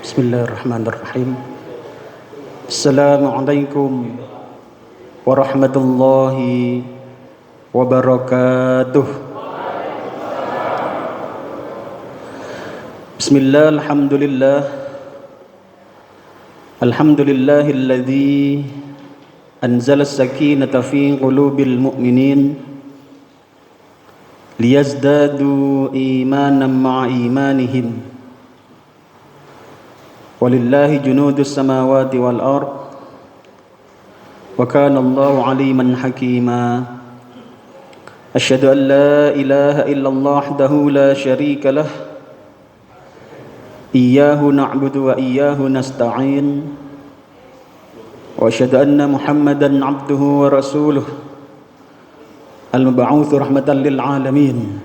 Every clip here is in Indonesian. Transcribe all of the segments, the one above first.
Bismillahirrahmanirrahim. Assalamualaikum warahmatullahi wabarakatuh. Bismillah, alhamdulillah. Alhamdulillahilladzi anzala as-sakinata fi qulubil mu'minin liyazdadu imanan ma'a imanihim. Walillahi junudus samawati wal ard wa kana Allahu aliman hakima. Asyhadu an la ilaha illallah wahdahu la syarika lah. Iyyahu na'budu wa iyyahu nasta'in. Wa asyhadu anna Muhammadan 'abduhu wa rasuluh al-mab'uts rahmatan lil alamin.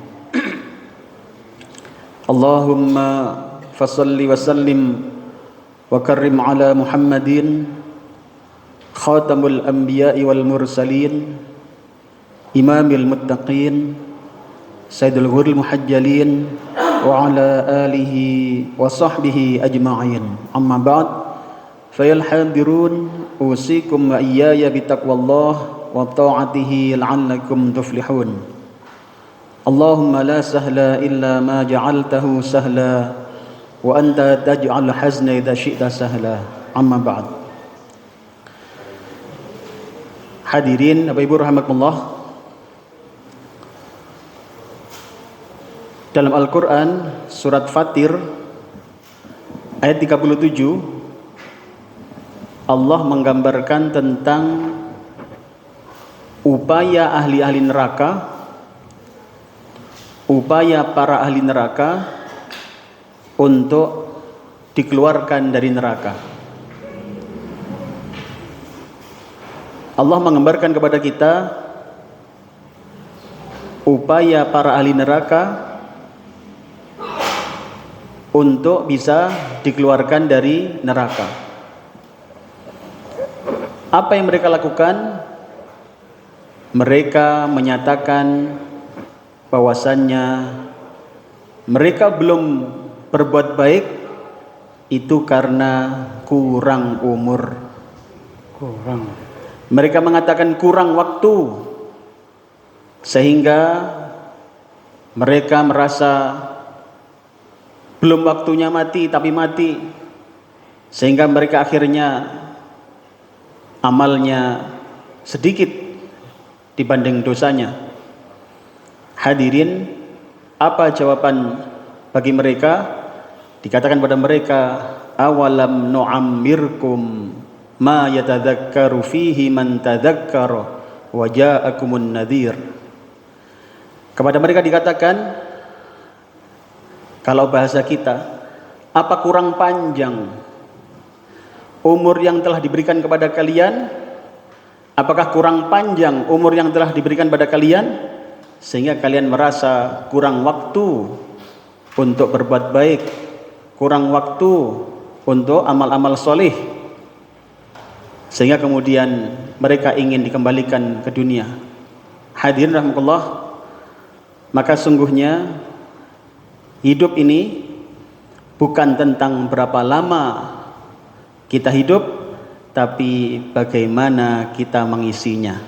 Allahumma fashalli wa sallim wa karrim ala Muhammadin khatamul anbiya'i wal mursalin imamil muttaqin sayyidul ghuril muhajjalin wa ala alihi wa sahbihi ajma'in. Amma ba'd, fayal hadirun usikum wa iyaya bitaqwallah wa ta'atihi la'allakum tuflihun. Allahumma la sahla illa ma ja'altahu sahla wa anta taj'al hazna idza syi'ta sahla. Amma ba'd. Hadirin Bapak Ibu rahimakumullah, dalam Al-Qur'an surat Fatir ayat 37 Allah menggambarkan tentang upaya ahli-ahli neraka, upaya para ahli neraka untuk dikeluarkan dari neraka. Allah menggambarkan kepada kita upaya para ahli neraka untuk bisa dikeluarkan dari neraka. Apa yang mereka lakukan? Mereka menyatakan bahwasannya mereka belum berbuat baik itu karena kurang umur. Mereka mengatakan kurang waktu, sehingga mereka merasa belum waktunya mati tapi mati, sehingga mereka akhirnya amalnya sedikit dibanding dosanya. Hadirin, apa jawaban bagi mereka? Dikatakan pada mereka, awalam nu'ammirkum ma yatadzakkaru fihi man tadzakkara wa ja'akumun nadhir. Kepada mereka dikatakan, kalau bahasa kita, apa kurang panjang umur yang telah diberikan kepada kalian? Apakah kurang panjang umur yang telah diberikan pada kalian sehingga kalian merasa kurang waktu untuk berbuat baik, kurang waktu untuk amal-amal soleh, sehingga kemudian mereka ingin dikembalikan ke dunia. Hadirin rahmatullah, maka sungguhnya hidup ini bukan tentang berapa lama kita hidup, tapi bagaimana kita mengisinya.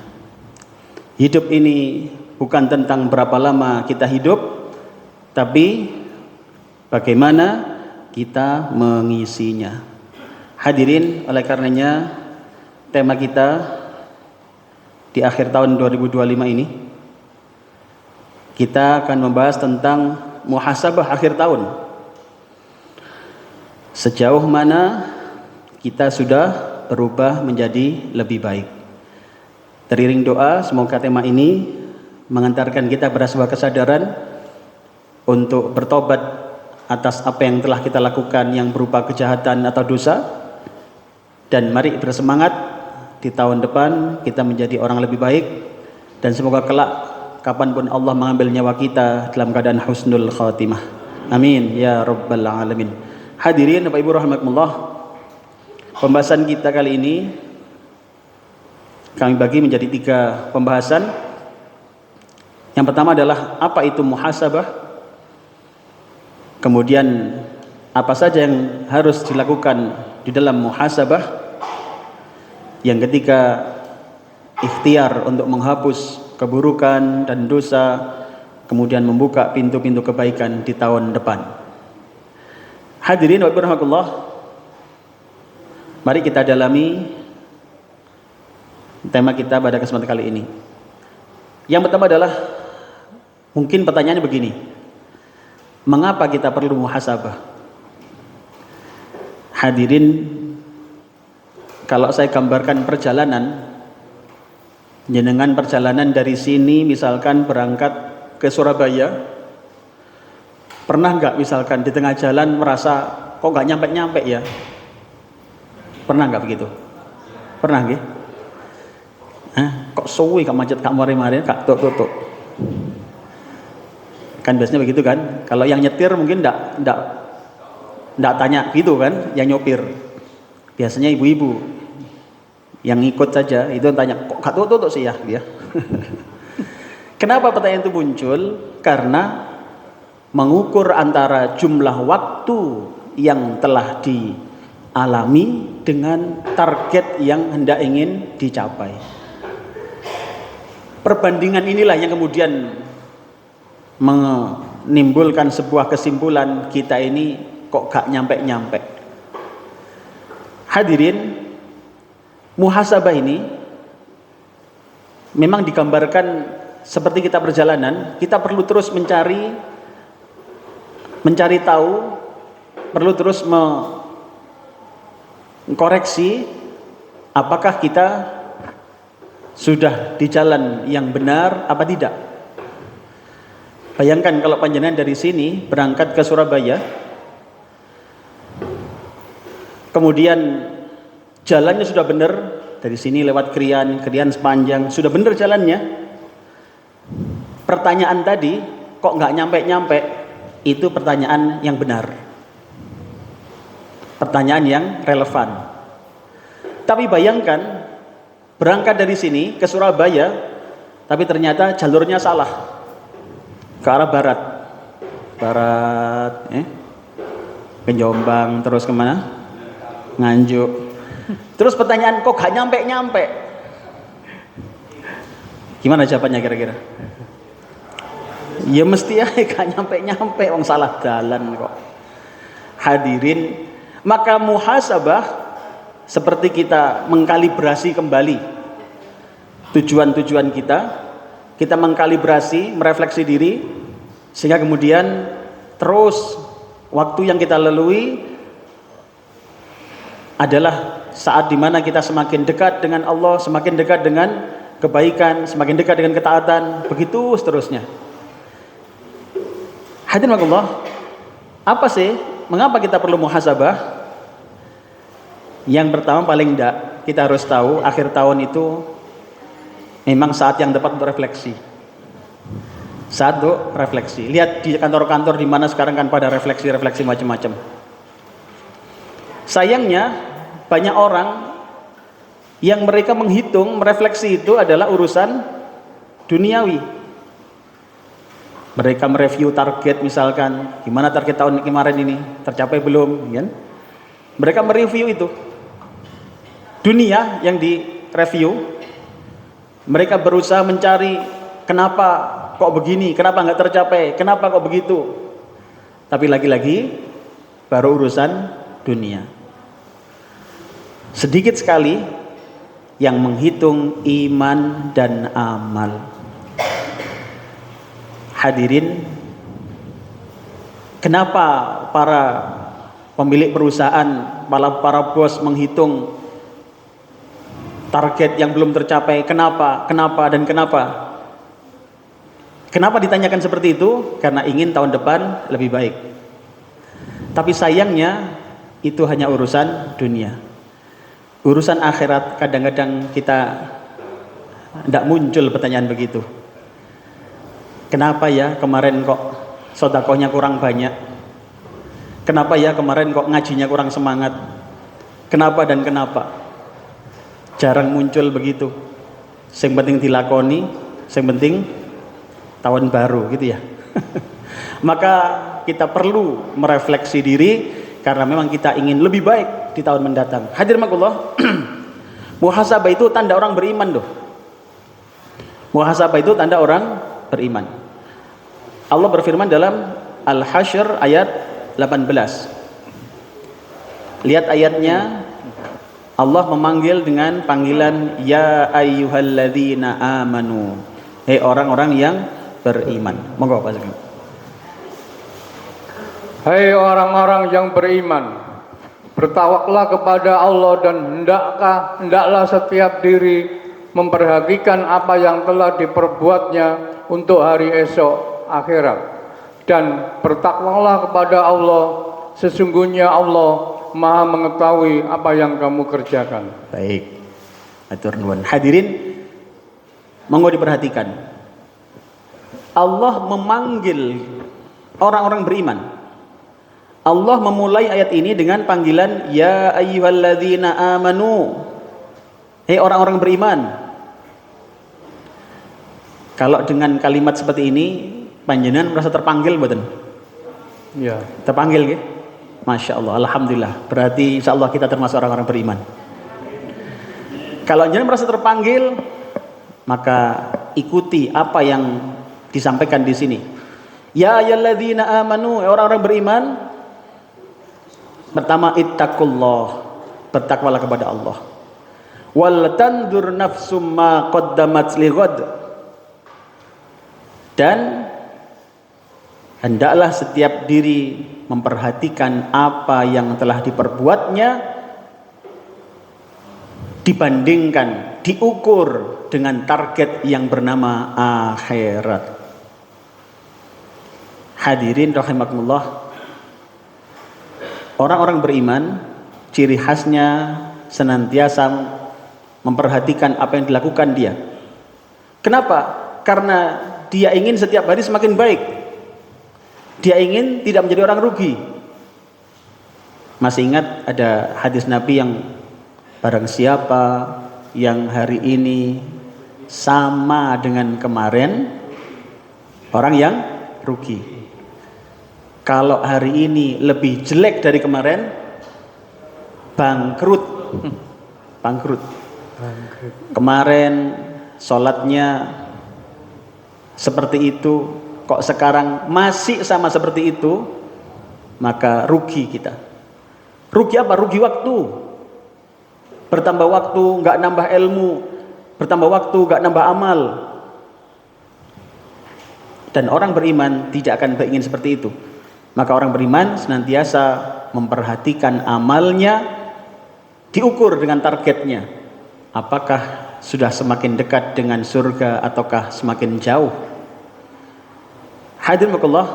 Hidup ini bukan tentang berapa lama kita hidup, tapi bagaimana kita mengisinya. Hadirin, oleh karenanya tema kita di akhir tahun 2025 ini, kita akan membahas tentang muhasabah akhir tahun. Sejauh mana kita sudah berubah menjadi lebih baik. Teriring doa, semoga tema ini mengantarkan kita pada sebuah kesadaran untuk bertobat atas apa yang telah kita lakukan yang berupa kejahatan atau dosa, dan mari bersemangat di tahun depan kita menjadi orang lebih baik, dan semoga kelak kapanpun Allah mengambil nyawa kita dalam keadaan husnul khatimah. Amin ya rabbal alamin. Hadirin Bapak Ibu rahimakumullah, pembahasan kita kali ini kami bagi menjadi 3 pembahasan. Yang pertama adalah apa itu muhasabah. Kemudian apa saja yang harus dilakukan di dalam muhasabah, yang ketika ikhtiar untuk menghapus keburukan dan dosa, kemudian membuka pintu-pintu kebaikan di tahun depan. Hadirin wa birahmatullah, mari kita dalami tema kita pada kesempatan kali ini. Yang pertama adalah, mungkin pertanyaannya begini, mengapa kita perlu muhasabah? Hadirin, kalau saya gambarkan perjalanan, jenengan perjalanan dari sini misalkan berangkat ke Surabaya, pernah nggak misalkan di tengah jalan merasa kok nggak nyampe-nyampe ya? Pernah nggak begitu? Pernah nggih? Kok suwi, kok macet, kok mari-mari, kok tuk. Kan biasanya begitu kan? Kalau yang nyetir mungkin nggak tanya gitu kan, yang nyopir. Biasanya ibu-ibu yang ikut saja itu tanya, kok gak tutup sih ya? Kenapa pertanyaan itu muncul? Karena mengukur antara jumlah waktu yang telah dialami dengan target yang hendak ingin dicapai. Perbandingan inilah yang kemudian menimbulkan sebuah kesimpulan, kita ini kok gak nyampe-nyampe. Hadirin, muhasabah ini memang digambarkan seperti kita perjalanan, kita perlu terus mencari tahu, perlu terus mengkoreksi apakah kita sudah di jalan yang benar apa tidak. Bayangkan kalau panjenengan dari sini berangkat ke Surabaya, kemudian jalannya sudah benar, dari sini lewat Krian sepanjang, sudah benar jalannya. Pertanyaan tadi, kok nggak nyampe-nyampe, itu pertanyaan yang benar. Pertanyaan yang relevan. Tapi bayangkan, berangkat dari sini ke Surabaya, tapi ternyata jalurnya salah, ke arah barat, ke Jombang, terus kemana? Nganjuk. Terus pertanyaan, kok gak nyampe-nyampe? Gimana jawabannya kira-kira? Ya mesti ya gak nyampe-nyampe, wong salah jalan kok. Hadirin, maka muhasabah seperti kita mengkalibrasi kembali tujuan-tujuan kita mengkalibrasi, merefleksi diri, sehingga kemudian terus waktu yang kita lalui adalah saat dimana kita semakin dekat dengan Allah, semakin dekat dengan kebaikan, semakin dekat dengan ketaatan, begitu seterusnya. Hadirin Allah, apa sih, mengapa kita perlu muhasabah? Yang pertama, paling tidak kita harus tahu, akhir tahun itu memang saat yang tepat untuk refleksi. Saat untuk refleksi. Lihat di kantor-kantor di mana sekarang kan pada refleksi macam-macam. Sayangnya banyak orang yang mereka menghitung, merefleksi itu adalah urusan duniawi. Mereka mereview target, misalkan gimana target tahun kemarin ini, tercapai belum, kan? Mereka mereview itu dunia yang direview. Mereka berusaha mencari kenapa kok begini, kenapa nggak tercapai, kenapa kok begitu. Tapi lagi-lagi baru urusan dunia. Sedikit sekali yang menghitung iman dan amal. Hadirin, kenapa para pemilik perusahaan, para bos menghitung target yang belum tercapai? Kenapa? Kenapa ditanyakan seperti itu? Karena ingin tahun depan lebih baik. Tapi sayangnya itu hanya urusan dunia. Urusan akhirat kadang-kadang kita tidak muncul pertanyaan begitu. Kenapa ya kemarin kok sedekahnya kurang banyak? Kenapa ya kemarin kok ngajinya kurang semangat? Kenapa dan kenapa? Jarang muncul begitu. Yang penting dilakoni, yang penting tahun baru gitu ya. Maka kita perlu merefleksi diri, karena memang kita ingin lebih baik di tahun mendatang. Hadirin makullah, muhasabah itu tanda orang beriman loh. Muhasabah itu tanda orang beriman. Allah berfirman dalam Al-Hasyr ayat 18. Lihat ayatnya, Allah memanggil dengan panggilan ya ayyuhalladzina amanu. Hei orang-orang yang beriman. Monggo Pak Zaki. Hai orang-orang yang beriman, bertawaklah kepada Allah dan hendaklah setiap diri memperhatikan apa yang telah diperbuatnya untuk hari esok akhirat. Dan bertakwalah kepada Allah, sesungguhnya Allah Maha mengetahui apa yang kamu kerjakan. Baik. Atur nuwun. Hadirin, monggo diperhatikan. Allah memanggil orang-orang beriman. Allah memulai ayat ini dengan panggilan ya ayyuhalladzina amanu. Hei orang-orang beriman. Kalau dengan kalimat seperti ini panjenengan merasa terpanggil mboten? Ya. Terpanggil nggih? Masya Allah, alhamdulillah. Berarti insya Allah kita termasuk orang-orang beriman. Kalau jenengan merasa terpanggil, maka ikuti apa yang disampaikan di sini. Ya ayyuhalladzina amanu, orang-orang beriman. Pertama, ittaqullah, bertakwalah kepada Allah. Wal tandur nafsum ma qaddamat lighad. Dan hendaklah setiap diri memperhatikan apa yang telah diperbuatnya, dibandingkan, diukur dengan target yang bernama akhirat. Hadirin rahimakumullah, orang-orang beriman ciri khasnya senantiasa memperhatikan apa yang dilakukan dia. Kenapa? Karena dia ingin setiap hari semakin baik. Dia ingin tidak menjadi orang rugi. Masih ingat ada hadis Nabi yang barang siapa yang hari ini sama dengan kemarin, orang yang rugi. Kalau hari ini lebih jelek dari kemarin, bangkrut. Bangkrut. Kemarin sholatnya seperti itu, kok sekarang masih sama seperti itu, maka rugi kita. Rugi apa? Rugi waktu. Bertambah waktu, nggak nambah ilmu. Bertambah waktu, nggak nambah amal. Dan orang beriman tidak akan ingin seperti itu. Maka orang beriman senantiasa memperhatikan amalnya, diukur dengan targetnya. Apakah sudah semakin dekat dengan surga ataukah semakin jauh? Hadirin makullah,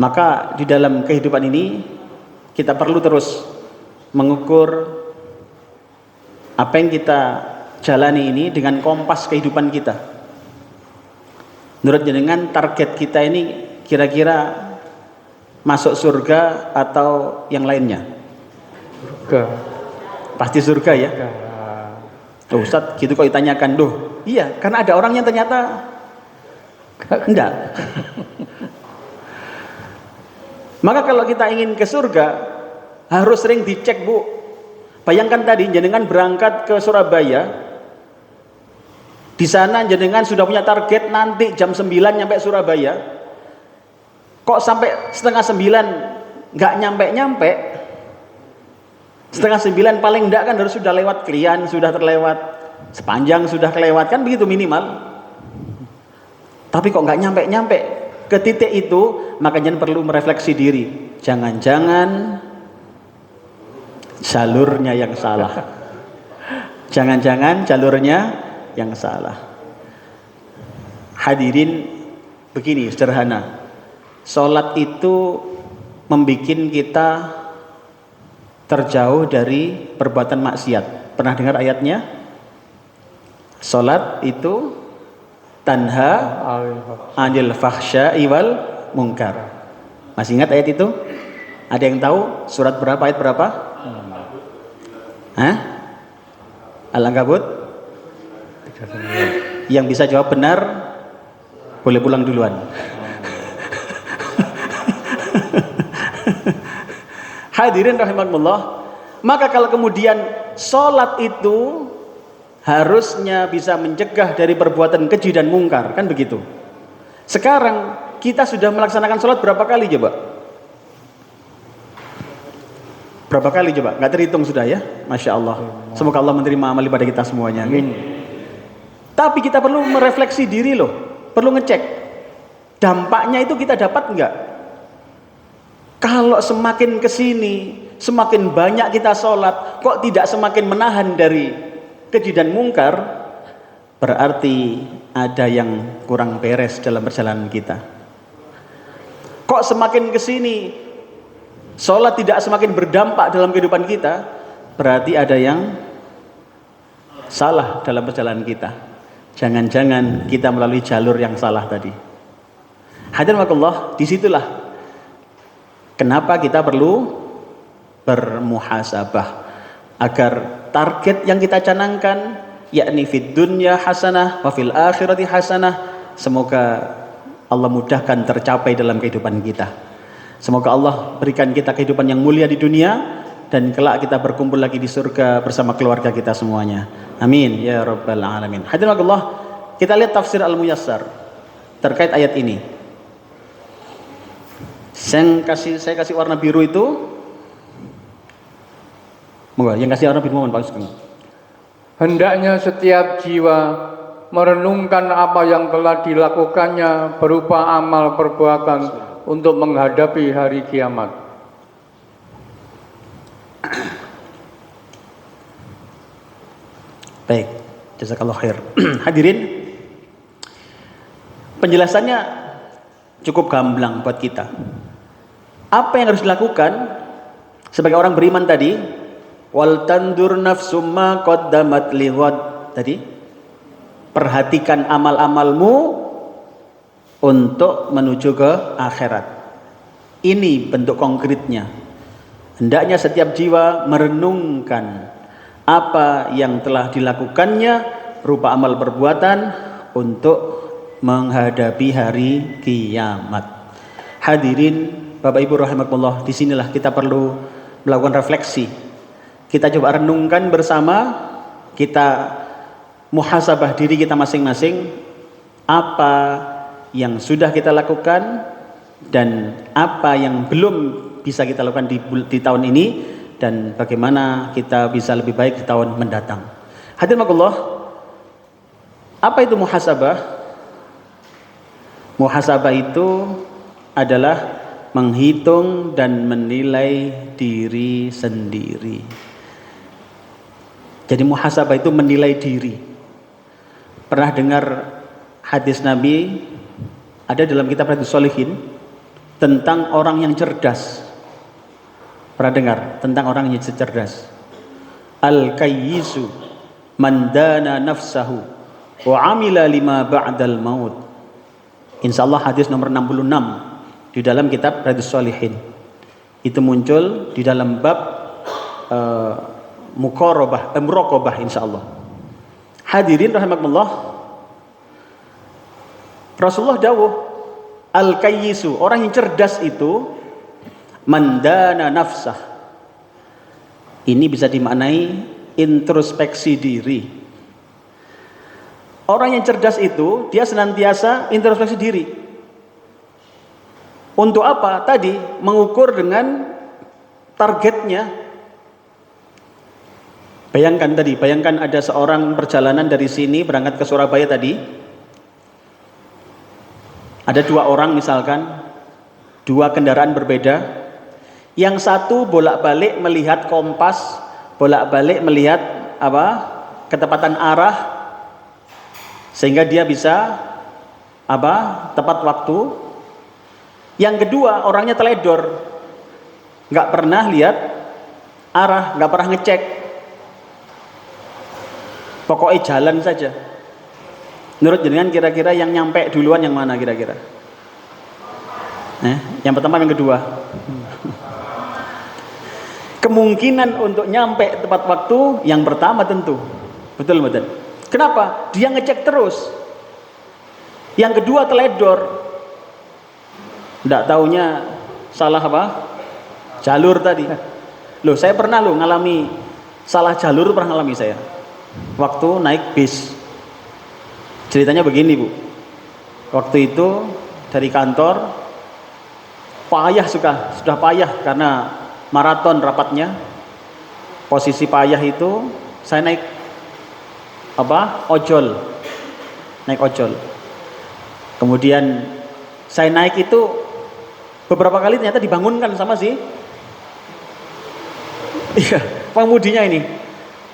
maka di dalam kehidupan ini kita perlu terus mengukur apa yang kita jalani ini dengan kompas kehidupan kita. Menurut jenengan target kita ini kira-kira masuk surga atau yang lainnya? Surga. Pasti surga ya. Tuh Ustadz gitu kok ditanyakan. Duh iya, karena ada orang yang ternyata enggak. Maka kalau kita ingin ke surga harus sering dicek, Bu. Bayangkan tadi jenengan berangkat ke Surabaya, di sana jenengan sudah punya target nanti jam 9 nyampe Surabaya. Kok sampai setengah 9 nggak nyampe-nyampe? Setengah 9 paling enggak kan harus sudah lewat Klian, sudah terlewat Sepanjang, sudah kelewat, kan begitu minimal. Tapi kok nggak nyampe-nyampe ke titik itu, makanya perlu merefleksi diri. Jangan-jangan jalurnya yang salah. Jangan-jangan jalurnya yang salah. Hadirin, begini sederhana. Sholat itu membuat kita terjauh dari perbuatan maksiat. Pernah dengar ayatnya? Sholat itu tanha anil fahsya'i wal munkar. Masih ingat ayat itu? Ada yang tahu surat berapa, ayat berapa? Hah? Al-Ankabut? Yang bisa jawab benar boleh pulang duluan. Hadirin rahimakumullah, maka kalau kemudian sholat itu harusnya bisa mencegah dari perbuatan keji dan mungkar, kan begitu. Sekarang kita sudah melaksanakan sholat berapa kali coba? Berapa kali coba? Nggak terhitung sudah ya? Masya Allah. Semoga Allah menerima amal ibadah kita semuanya. Amin. Tapi kita perlu merefleksi diri loh, perlu ngecek dampaknya itu kita dapat nggak? Kalau semakin kesini, semakin banyak kita sholat, kok tidak semakin menahan dari keji dan mungkar, berarti ada yang kurang beres dalam perjalanan kita. Kok semakin kesini, sholat tidak semakin berdampak dalam kehidupan kita, berarti ada yang salah dalam perjalanan kita. Jangan-jangan kita melalui jalur yang salah tadi. Hadirin wakullah, disitulah kenapa kita perlu bermuhasabah agar target yang kita canangkan, yakni fid dunya hasanah wa fil akhirati hasanah, semoga Allah mudahkan tercapai dalam kehidupan kita. Semoga Allah berikan kita kehidupan yang mulia di dunia dan kelak kita berkumpul lagi di surga bersama keluarga kita semuanya. Amin ya rabbal alamin. Hadirin wakullah, kita lihat tafsir Al-Muyassar terkait ayat ini. Saya kasih warna biru itu, yang kasih warna biru mohon Pak Sugeng. Hendaknya setiap jiwa merenungkan apa yang telah dilakukannya berupa amal perbuatan untuk menghadapi hari kiamat. Baik, jazakallah khair. Hadirin, penjelasannya cukup gamblang buat kita. Apa yang harus dilakukan sebagai orang beriman tadi? Wal tandur nafsum ma qaddamat lighad. Tadi perhatikan amal-amalmu untuk menuju ke akhirat. Ini bentuk konkretnya. Hendaknya setiap jiwa merenungkan apa yang telah dilakukannya berupa amal perbuatan untuk menghadapi hari kiamat. Hadirin Bapak Ibu rahimakumullah, disinilah kita perlu melakukan refleksi. Kita coba renungkan bersama, kita muhasabah diri kita masing-masing, apa yang sudah kita lakukan dan apa yang belum bisa kita lakukan di tahun ini, dan bagaimana kita bisa lebih baik di tahun mendatang. Hadirin rahimakumullah, apa itu muhasabah? Muhasabah itu adalah menghitung dan menilai diri sendiri. Jadi muhasabah itu menilai diri. Pernah dengar hadis Nabi ada dalam kitab Riyadhus Shalihin tentang orang yang cerdas? Pernah dengar tentang orang yang cerdas? Al-kayyisu man dana nafsahu wa amila lima ba'dal maut. Insyaallah hadis nomor 66 di dalam kitab Riyadhus Shalihin. Itu muncul di dalam bab muraqabah insyaallah. Hadirin rahimakumullah, Rasulullah dawuh, al-kayyisu, orang yang cerdas itu mandana nafsah. Ini bisa dimaknai introspeksi diri. Orang yang cerdas itu dia senantiasa introspeksi diri. Untuk apa? Tadi mengukur dengan targetnya. Bayangkan ada seorang perjalanan dari sini berangkat ke Surabaya tadi. Ada dua orang misalkan, dua kendaraan berbeda. Yang satu bolak-balik melihat kompas, bolak-balik melihat ketepatan arah, sehingga dia bisa tepat waktu. Yang kedua orangnya teledor, nggak pernah lihat arah, nggak pernah ngecek, pokoknya jalan saja. Menurut jenengan kira-kira yang nyampe duluan yang mana kira-kira? Yang pertama, yang kedua? Kemungkinan untuk nyampe tepat waktu yang pertama tentu, betul. Kenapa? Dia ngecek terus. Yang kedua teledor. Tidak taunya salah jalur tadi. Loh, saya pernah ngalami salah jalur, pernah ngalami saya. Waktu naik bis. Ceritanya begini, Bu. Waktu itu dari kantor payah sudah payah karena maraton rapatnya. Posisi payah itu saya naik ojol. Naik ojol. Kemudian saya naik itu beberapa kali ternyata dibangunkan sama pengemudinya ini.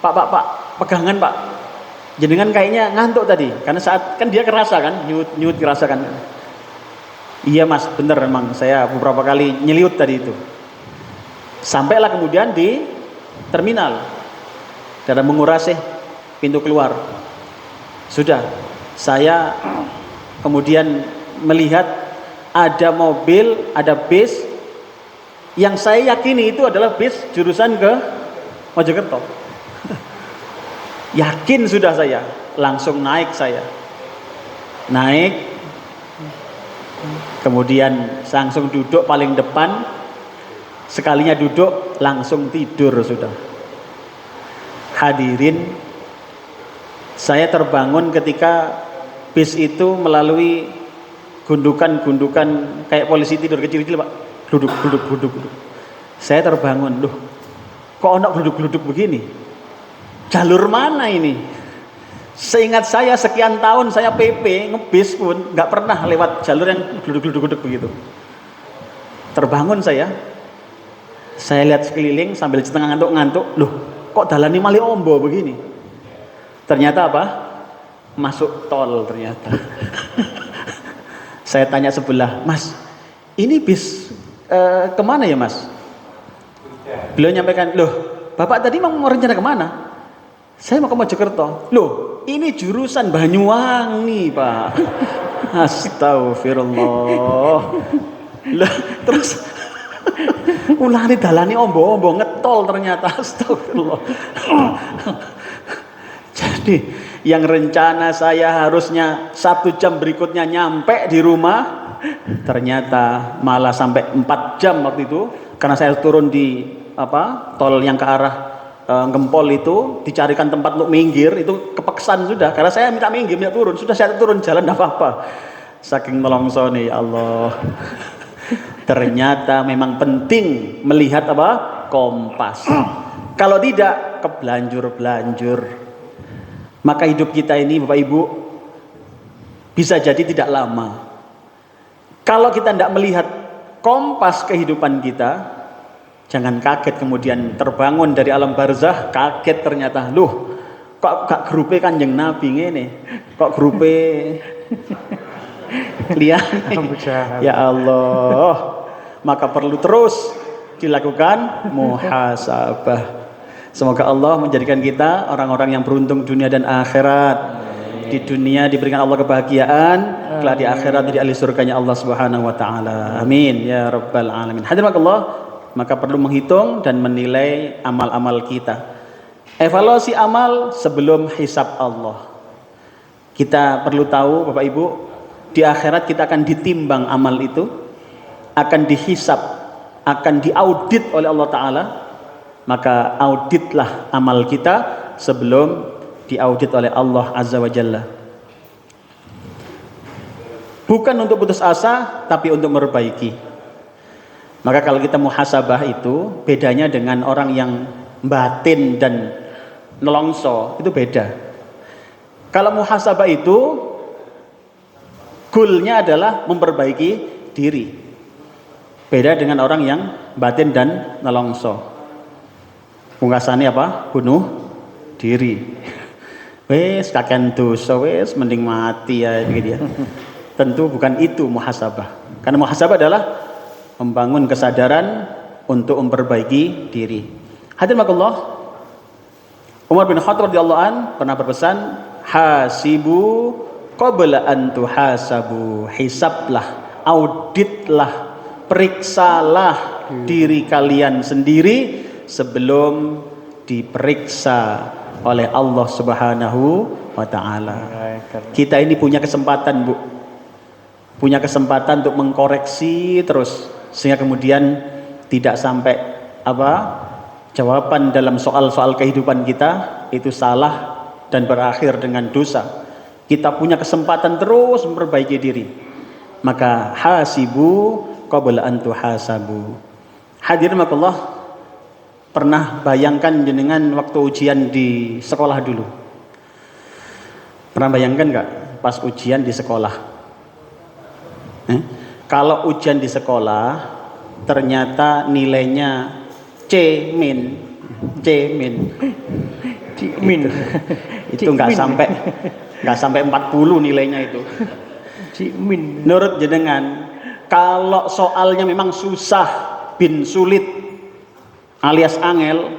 Pak, pegangan Pak. Jenengan kayaknya ngantuk tadi, karena saat kan dia kerasa kan, nyut kerasa kan. Iya Mas, bener memang saya beberapa kali nyeliut tadi itu. Sampailah kemudian di terminal, dalam menguras pintu keluar. Sudah, saya kemudian melihat ada mobil, ada bis yang saya yakini itu adalah bis jurusan ke Mojokerto. Yakin sudah saya, langsung naik saya. Naik, kemudian langsung duduk paling depan. Sekalinya duduk, langsung tidur sudah. Hadirin, saya terbangun ketika bis itu melalui gundukan-gundukan kayak polisi tidur kecil-kecil Pak. Duduk. Saya terbangun, loh, kok ono duduk begini? Jalur mana ini? Seingat saya sekian tahun saya PP ngebis pun nggak pernah lewat jalur yang duduk begitu. Terbangun saya lihat sekeliling sambil setengah ngantuk, loh, kok dalane malih ombo begini? Ternyata apa? Masuk tol ternyata. Saya tanya sebelah, Mas, ini bis kemana ya Mas? Beliau nyampaikan, loh, Bapak tadi mau rencana kemana? Saya mau ke Mojokerto. Loh, ini jurusan Banyuwangi Pak. Astagfirullah. Lah, terus ulane dalane ombo-ombo ngetol ternyata. Astagfirullah. Jadi yang rencana saya harusnya 1 jam berikutnya nyampe di rumah, ternyata malah sampai 4 jam waktu itu, karena saya turun di tol yang ke arah Gempol itu, dicarikan tempat untuk minggir, itu kepeksan sudah, karena saya minta minggir, minta turun, sudah saya turun jalan tidak apa-apa, saking melongsone ya Allah. Ternyata memang penting melihat kompas. Kalau tidak kebelanjur, maka hidup kita ini Bapak Ibu bisa jadi tidak lama. Kalau kita tidak melihat kompas kehidupan kita, jangan kaget kemudian terbangun dari alam barzah, kaget ternyata, loh, kok gak grupe Kanjeng Nabi ngene, kok grupe lihat. Ya Allah, maka perlu terus dilakukan muhasabah. Semoga Allah menjadikan kita orang-orang yang beruntung dunia dan akhirat. Di dunia diberikan Allah kebahagiaan, kelak di akhirat di ahli surganya Allah Subhanahu wa taala. Amin ya rabbal alamin. Hadirin Allah, maka perlu menghitung dan menilai amal-amal kita. Evaluasi amal sebelum hisab Allah. Kita perlu tahu Bapak Ibu, di akhirat kita akan ditimbang amal itu, akan dihisab, akan diaudit oleh Allah Ta'ala. Maka auditlah amal kita sebelum diaudit oleh Allah Azza wa Jalla. Bukan untuk putus asa, tapi untuk memperbaiki. Maka kalau kita muhasabah itu bedanya dengan orang yang batin dan nelongso, itu beda. Kalau muhasabah itu goalnya adalah memperbaiki diri. Beda dengan orang yang batin dan nelongso. Pungkasannya bunuh diri. Wes kakean dosa, wes mending mati ya gitu ya. Tentu bukan itu muhasabah. Karena muhasabah adalah membangun kesadaran untuk memperbaiki diri. Hadirin Allah, Umar bin Khattab radhiyallahu an pernah berpesan, hasibu qabla an tuhasabu. Hisablah, auditlah, periksalah diri kalian sendiri sebelum diperiksa oleh Allah Subhanahu wa taala. Kita ini punya kesempatan, Bu. Punya kesempatan untuk mengkoreksi terus sehingga kemudian tidak sampai jawaban dalam soal-soal kehidupan kita itu salah dan berakhir dengan dosa, kita punya kesempatan terus memperbaiki diri. Maka hasibu qabla an tuhasabu. Hadirin Allah, pernah bayangkan jenengan waktu ujian di sekolah dulu? Pernah bayangkan nggak pas ujian di sekolah? Kalau ujian di sekolah ternyata nilainya C min, itu nggak sampai 40 nilainya itu. Menurut jenengan, kalau soalnya memang susah bin sulit alias angel,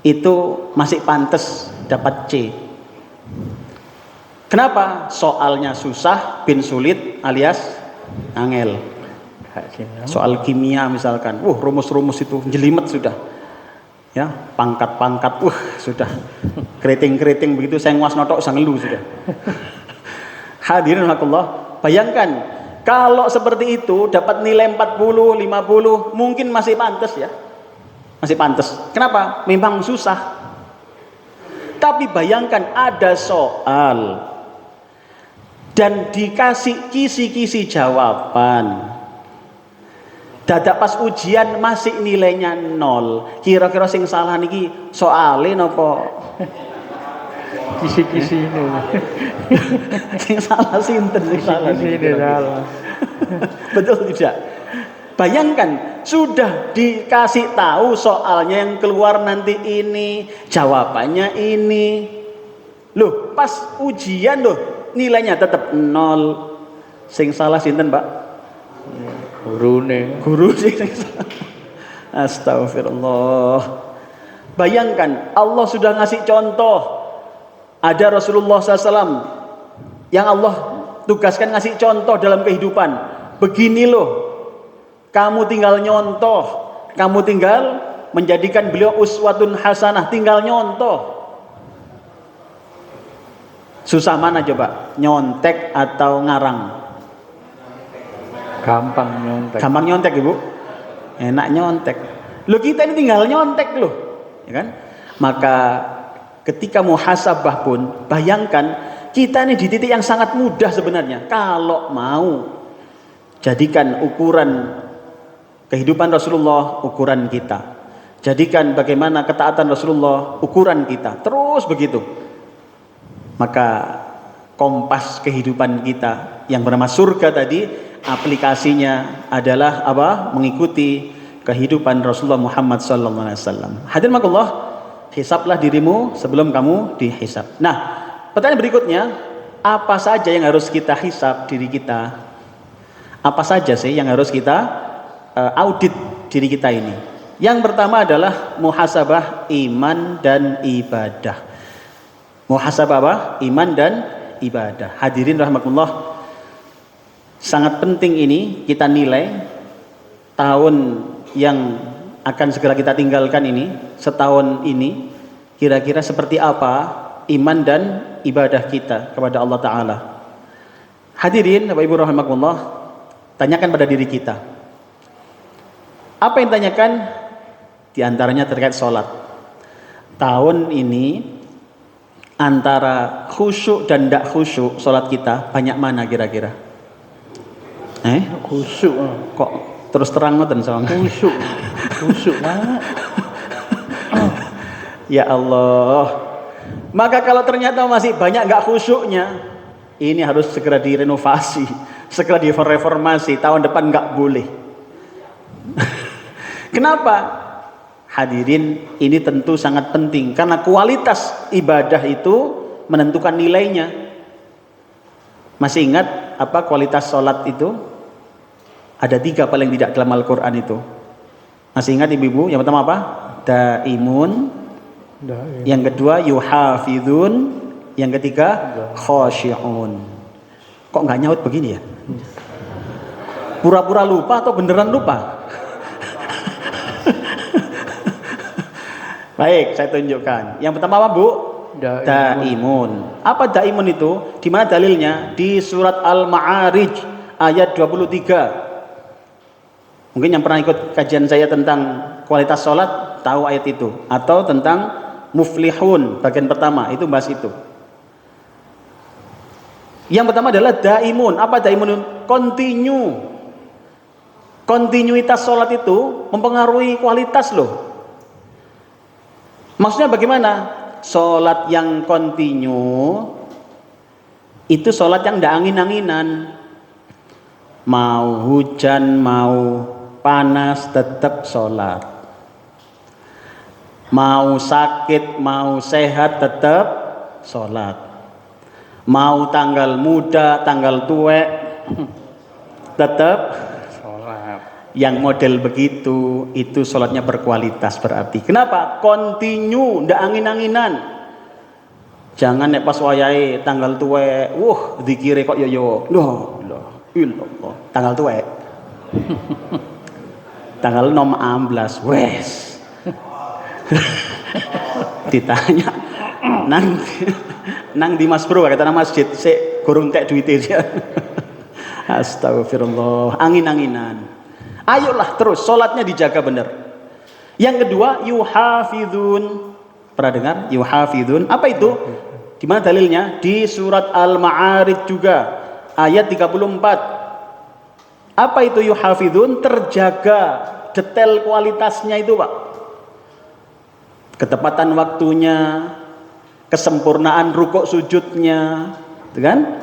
itu masih pantas dapat C. Kenapa? Soalnya susah bin sulit alias angel. Soal kimia misalkan, rumus-rumus itu jelimet sudah, ya, pangkat-pangkat, sudah, keriting-keriting begitu, saya nguas notok sangelu sudah. Hadirin Allah, bayangkan kalau seperti itu dapat nilai 40, 50, mungkin masih pantas ya, masih pantas. Kenapa? Memang susah. Tapi bayangkan ada soal dan dikasih kisi-kisi jawaban, dadak pas ujian masih nilainya 0. Kira-kira sing salah niki soale napa kisi-kisi ini? Sing salah sinten sing salah ini salah. Betul tidak? Bayangkan sudah dikasih tahu soalnya yang keluar nanti ini, jawabannya ini. Loh, pas ujian loh nilainya tetap 0. Sing salah sinten, Pak? Guru sing salah. Astagfirullah. Bayangkan Allah sudah ngasih contoh. Ada Rasulullah SAW yang Allah tugaskan ngasih contoh dalam kehidupan. Begini loh, kamu tinggal nyontoh, kamu tinggal menjadikan beliau uswatun hasanah, tinggal nyontoh. Susah mana coba? Nyontek atau ngarang? Gampang nyontek. Gampang nyontek, Ibu. Enak nyontek. Loh, kita ini tinggal nyontek loh, ya kan? Maka ketika muhasabah pun, bayangkan kita ini di titik yang sangat mudah sebenarnya. Kalau mau jadikan ukuran kehidupan Rasulullah ukuran kita, jadikan bagaimana ketaatan Rasulullah ukuran kita, terus begitu, maka kompas kehidupan kita yang bernama surga tadi, aplikasinya adalah apa? Mengikuti kehidupan Rasulullah Muhammad SAW. Hadirin Allah, hisablah dirimu sebelum kamu dihisab. Nah, pertanyaan berikutnya, apa saja yang harus kita hisab diri kita? Apa saja sih yang harus kita audit diri kita ini? Yang pertama adalah muhasabah iman dan ibadah. Muhasabah apa? Iman dan ibadah. Hadirin rahmatullah, sangat penting ini kita nilai tahun yang akan segera kita tinggalkan ini, setahun ini, kira-kira seperti apa iman dan ibadah kita kepada Allah Ta'ala. Hadirin Bapak Ibu rahimakumullah, tanyakan pada diri kita. Apa yang tanyakan? Di antaranya terkait sholat. Tahun ini antara khusyuk dan tidak khusyuk sholat kita banyak mana kira-kira? Khusyuk. Kok terus terang ngoten soalnya? Khusyuk banget. Ya Allah. Maka kalau ternyata masih banyak nggak khusyuknya, ini harus segera direnovasi, segera direformasi. Tahun depan nggak boleh. Kenapa? Hadirin, ini tentu sangat penting karena kualitas ibadah itu menentukan nilainya. Masih ingat apa kualitas sholat itu? Ada 3 paling tidak dalam Al-Quran itu. Masih ingat ibu-ibu? Yang pertama apa? Daimun. Yang kedua yuhafidun. Yang ketiga khasyi'un. Kok nggak nyaut begini ya? Pura-pura lupa atau beneran lupa? Baik, saya tunjukkan. Yang pertama apa, Bu? Daimun. Apa daimun itu? Di mana dalilnya? Di surat Al-Ma'arij ayat 23. Mungkin yang pernah ikut kajian saya tentang kualitas sholat tahu ayat itu. Atau tentang muflihun bagian pertama itu bahas itu. Yang pertama adalah daimun. Apa daimun? Continue. Kontinuitas sholat itu mempengaruhi kualitas loh. Maksudnya bagaimana? Sholat yang kontinu itu sholat yang tidak angin-anginan. Mau hujan, mau panas, tetap sholat. Mau sakit, mau sehat, tetap sholat. Mau tanggal muda, tanggal tua, tetap sholat. Yang model begitu, itu sholatnya berkualitas berarti. Kenapa? Kontinu, ndak angin-anginan. Jangan nek pas wayahe tanggal tua, zikire kok yo. Loh, illallah. Tanggal tua. Tanggal 16, wes. Ditanya nang di Mas Bro kata nama masjid sik gorong tek duite ya. Astagfirullah, angin-anginan. Ayolah terus sholatnya dijaga benar. Yang kedua, yuhafidun. Pernah dengar yuhafidun? Apa itu? Di mana dalilnya? Di surat Al-Ma'arij juga ayat 34. Apa itu yuhafidun? Terjaga detail kualitasnya itu, Pak. Ketepatan waktunya, kesempurnaan rukuk sujudnya, kan?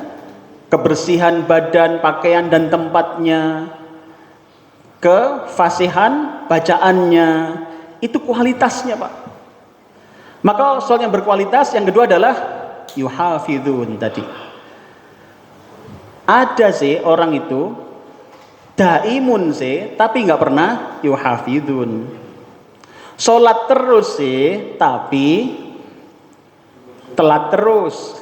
Kebersihan badan, pakaian dan tempatnya, kefasihan bacaannya, itu kualitasnya, Pak. Maka sholat yang berkualitas yang kedua adalah yuhafidun tadi. Ada sih orang itu daimun sih, tapi nggak pernah yuhafidun. Sholat terus sih, tapi telat terus.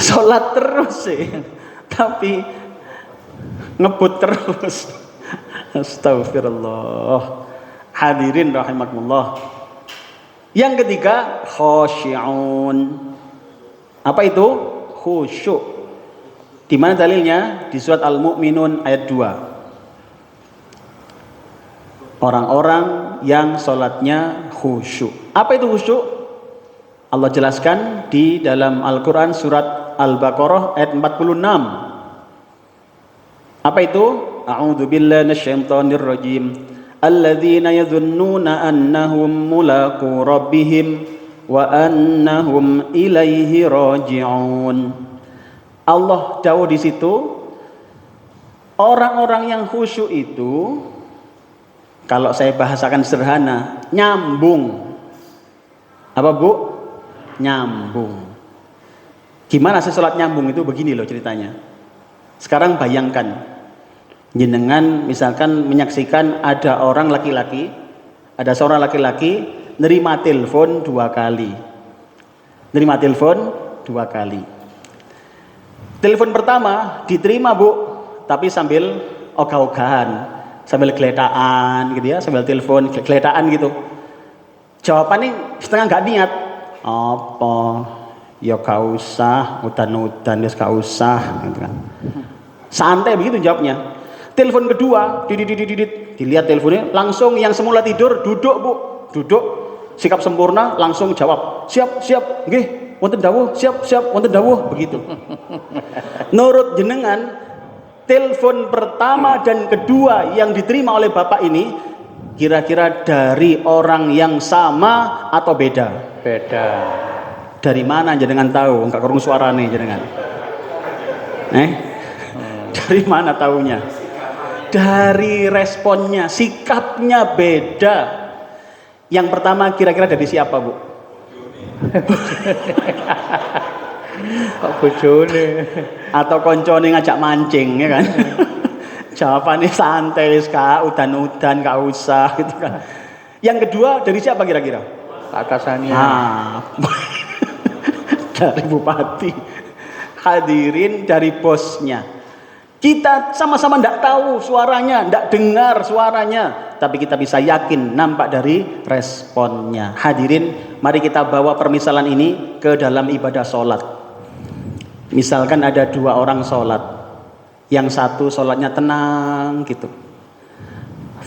Sholat terus sih, tapi ngebut terus. Astagfirullah. Hadirin rahimakumullah. Yang ketiga, khosyi'un. Apa itu? Khusyuk. Di mana dalilnya? Di surat Al-Mu'minun ayat 2. Orang-orang yang sholatnya khusyuk. Apa itu khusyuk? Allah jelaskan di dalam Al-Quran surat Al-Baqarah ayat 46. Apa itu? A'udzu billahi minasyaitonir rajim. Alladzina yadhunnuna annahum mulaqu rabbihim wa annahum ilaihi raji'un. Allah dawuh di situ, orang-orang yang khusyuk itu, kalau saya bahasakan sederhana, nyambung. Apa, Bu? Nyambung. Gimana sih sholat nyambung itu? Begini loh ceritanya. Sekarang bayangkan, jenengan misalkan menyaksikan ada orang laki-laki, ada seorang laki-laki nerima telepon 2 kali. Nerima telepon 2 kali. Telepon pertama diterima, Bu, tapi sambil ogah-ogahan, sambil geletaan gitu ya, sambil telepon geletaan gitu. Jawabannya setengah nggak niat. Apa? Ya gak usah, udan-udan, ya gak usah gitu kan. Santai begitu jawabnya. Telepon kedua, dilihat teleponnya, langsung yang semula tidur duduk, Bu, duduk, sikap sempurna, langsung jawab, siap, nggih, wonten dawuh, siap, wonten dawuh, begitu. Nurut jenengan, telepon pertama dan kedua yang diterima oleh Bapak ini kira-kira dari orang yang sama atau beda? Beda. Dari mana jenengan tahu? Enggak kerungu suarane jenengan. Dari mana taunya? Dari responnya, sikapnya beda. Yang pertama kira-kira dari siapa, Bu? Kok bojone? Atau koncone ngajak mancing, ya kan? Jawabannya santai, Kak, udan-udan, gak usah gitu kan. Yang kedua dari siapa kira-kira? Atasannya. Dari bupati. Hadirin dari bosnya. Kita sama-sama tidak tahu suaranya, tidak dengar suaranya, tapi kita bisa yakin nampak dari responnya. Hadirin, mari kita bawa permisalan ini ke dalam ibadah sholat. Misalkan ada 2 orang sholat, yang satu sholatnya tenang gitu,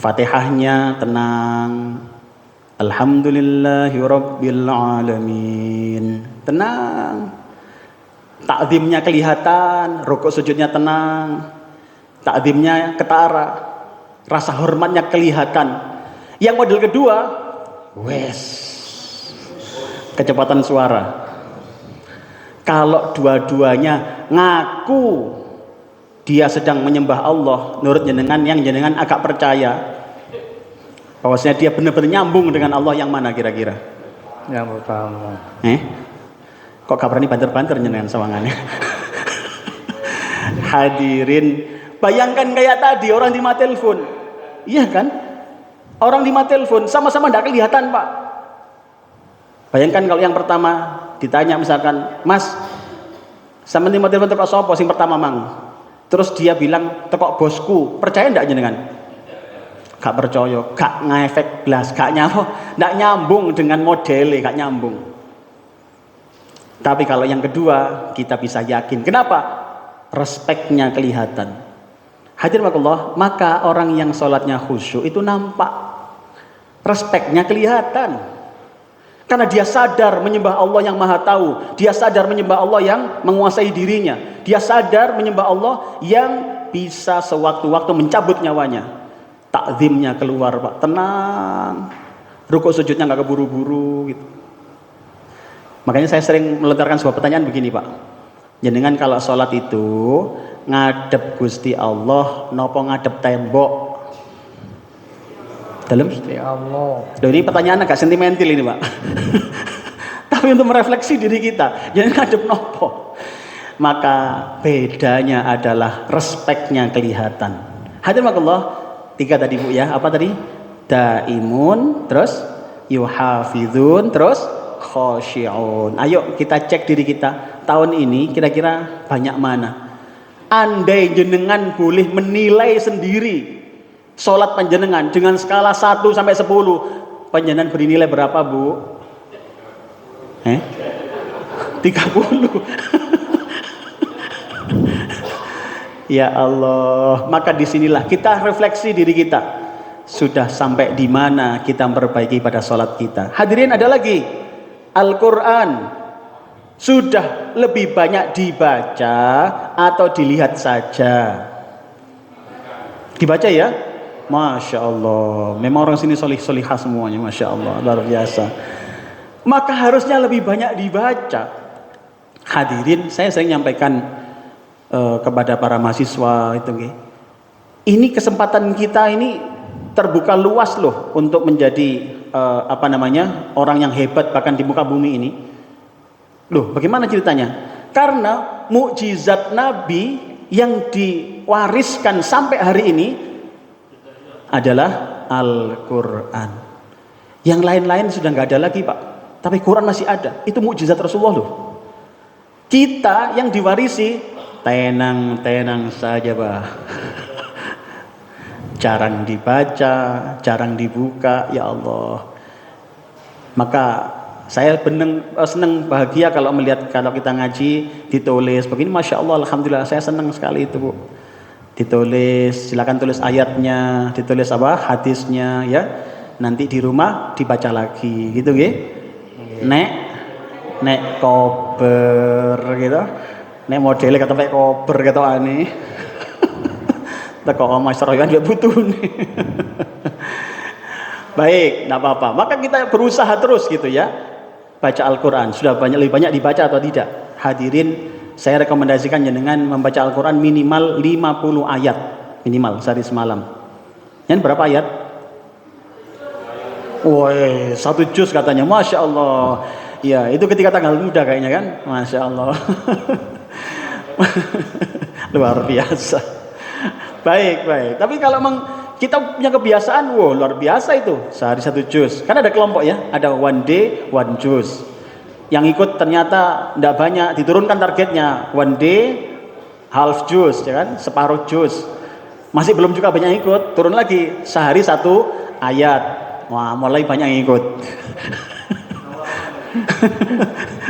Fatihahnya tenang. Alhamdulillahirabbil alamin. Tenang. Takzimnya kelihatan, rukuk sujudnya tenang. Takzimnya ketara. Rasa hormatnya kelihatan. Yang model kedua, wes. Kecepatan suara. Kalau dua-duanya ngaku dia sedang menyembah Allah, menurut jenengan yang jenengan agak percaya bahwasanya dia benar-benar nyambung dengan Allah, yang mana kira-kira? Yang pertama. Kok kabar ini banter-banter jenengan sawangannya? Hadirin, bayangkan kayak tadi orang di telepon, iya kan? Orang di telepon sama-sama tidak kelihatan, Pak. Bayangkan kalau yang pertama ditanya misalkan, Mas, sama di telepon tekok sopo sing pertama mang? Terus dia bilang tekok bosku, percaya ndak jenengan? Gak percaya, gak ngefek blas, gak nyambung dengan modelnya, gak nyambung. Tapi kalau yang kedua kita bisa yakin. Kenapa? Respeknya kelihatan. Hadirin Allah, maka orang yang sholatnya khusyuk itu nampak, respeknya kelihatan. Karena dia sadar menyembah Allah yang maha tahu. Dia sadar menyembah Allah yang menguasai dirinya. Dia sadar menyembah Allah yang bisa sewaktu-waktu mencabut nyawanya. Takzimnya keluar, Pak, tenang. Rukuk sujudnya nggak keburu-buru gitu. Makanya saya sering melontarkan sebuah pertanyaan begini, Pak. Jenengan kalau sholat itu ngadep Gusti Allah nopo ngadep tembok? Dalam Gusti Allah. Loh, ini pertanyaan agak sentimental ini, Pak. Tapi untuk merefleksi diri kita, jangan ngadep nopo. Maka bedanya adalah respeknya kelihatan. Hadirin Allah, 3 tadi Bu ya. Apa tadi? Daimun, terus yuhafizun, terus khosyi'un. Ayo kita cek diri kita. Tahun ini kira-kira banyak mana? Andai jenengan boleh menilai sendiri sholat panjenengan dengan skala 1 sampai 10, panjenengan beri nilai berapa, Bu? 30. Ya Allah, maka disinilah kita refleksi diri kita. Sudah sampai di mana kita memperbaiki pada sholat kita. Hadirin, ada lagi. Al-Quran sudah lebih banyak dibaca atau dilihat saja? Dibaca ya? Masya Allah, memang orang sini solih-solihah semuanya, Masya Allah, luar biasa. Maka harusnya lebih banyak dibaca. Hadirin, saya sering nyampaikan kepada para mahasiswa itu, ini kesempatan kita ini terbuka luas loh untuk menjadi orang yang hebat bahkan di muka bumi ini. Loh, bagaimana ceritanya? Karena mukjizat Nabi yang diwariskan sampai hari ini adalah Al-Quran. Yang lain-lain sudah nggak ada lagi, Pak. Tapi Quran masih ada. Itu mukjizat Rasulullah loh. Kita yang diwarisi tenang-tenang saja, Pak. Jarang dibaca, jarang dibuka, ya Allah. Maka saya senang bahagia kalau melihat kalau kita ngaji ditulis begini, Masya Allah, Alhamdulillah, saya senang sekali itu, Bu. Ditulis, silakan tulis ayatnya, ditulis hadisnya, ya. Nanti di rumah dibaca lagi, gitu, Nek kober gitu. Nek modelnya kata pakai kober gitu aneh. Tak kok Mas Royan dia butuh nih. Baik, enggak apa-apa. Maka kita berusaha terus gitu ya. Baca Al-Qur'an. Sudah lebih banyak dibaca atau tidak? Hadirin, saya rekomendasikan jenengan membaca Al-Qur'an minimal 50 ayat minimal sehari semalam. Yang berapa ayat? Woi, 1 juz katanya. Masya Allah. Ya, itu ketika tanggal muda kayaknya kan. Masya Allah. Luar biasa. Baik. Tapi kalau memang kita punya kebiasaan, luar biasa itu. Sehari 1 juz. Kan ada kelompok ya, ada 1 day 1 juz. Yang ikut ternyata tidak banyak, diturunkan targetnya 1 day half juz, ya kan? Separuh juz. Masih belum juga banyak ikut, turun lagi sehari 1 ayat. Wah, mulai banyak yang ikut.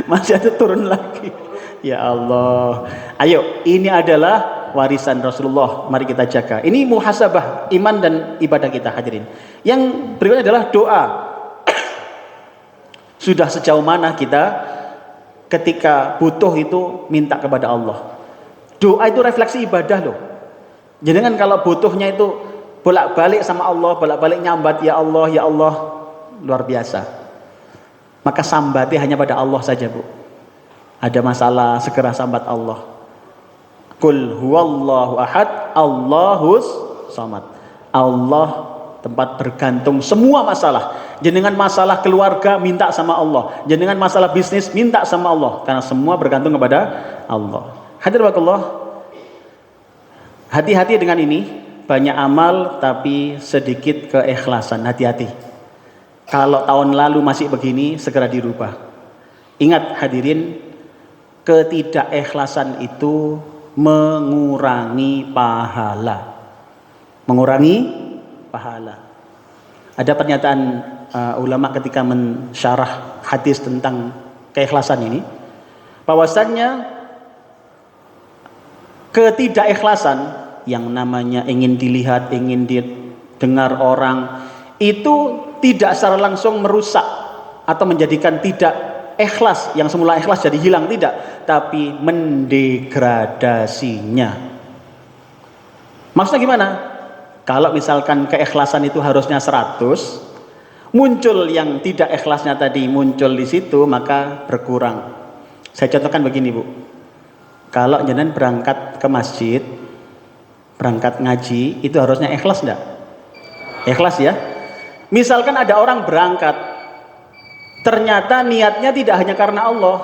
Masih ada turun lagi. Ya Allah. Ayo, ini adalah warisan Rasulullah, mari kita jaga. Ini muhasabah iman dan ibadah kita, hadirin. Yang berikutnya adalah doa. Sudah sejauh mana kita ketika butuh itu minta kepada Allah. Doa itu refleksi ibadah loh. Jangan kalau butuhnya itu bolak-balik sama Allah, bolak-balik nyambat ya Allah, luar biasa. Maka sambati hanya pada Allah saja, Bu. Ada masalah segera sambat Allah. Qul huwallahu ahad, Allahus samad. Allah tempat bergantung semua masalah. Jenengan masalah keluarga minta sama Allah. Jenengan masalah bisnis minta sama Allah, karena semua bergantung kepada Allah. Hadirin wakallah. Hati-hati dengan ini. Banyak amal tapi sedikit keikhlasan. Hati-hati. Kalau tahun lalu masih begini, segera dirubah. Ingat hadirin, ketidakikhlasan itu mengurangi pahala. Mengurangi pahala. Ada pernyataan ulama ketika mensyarah hadis tentang keikhlasan ini, bahwasannya ketidakikhlasan yang namanya ingin dilihat, ingin didengar orang, itu tidak secara langsung merusak atau menjadikan tidak ikhlas, yang semula ikhlas jadi hilang, tidak, tapi mendegradasinya. Maksudnya gimana? Kalau misalkan keikhlasan itu harusnya 100, muncul yang tidak ikhlasnya tadi muncul di situ, maka berkurang. Saya contohkan begini, Bu. Kalau jenengan berangkat ke masjid, berangkat ngaji, itu harusnya ikhlas enggak? Ikhlas ya. Misalkan ada orang berangkat, ternyata niatnya tidak hanya karena Allah.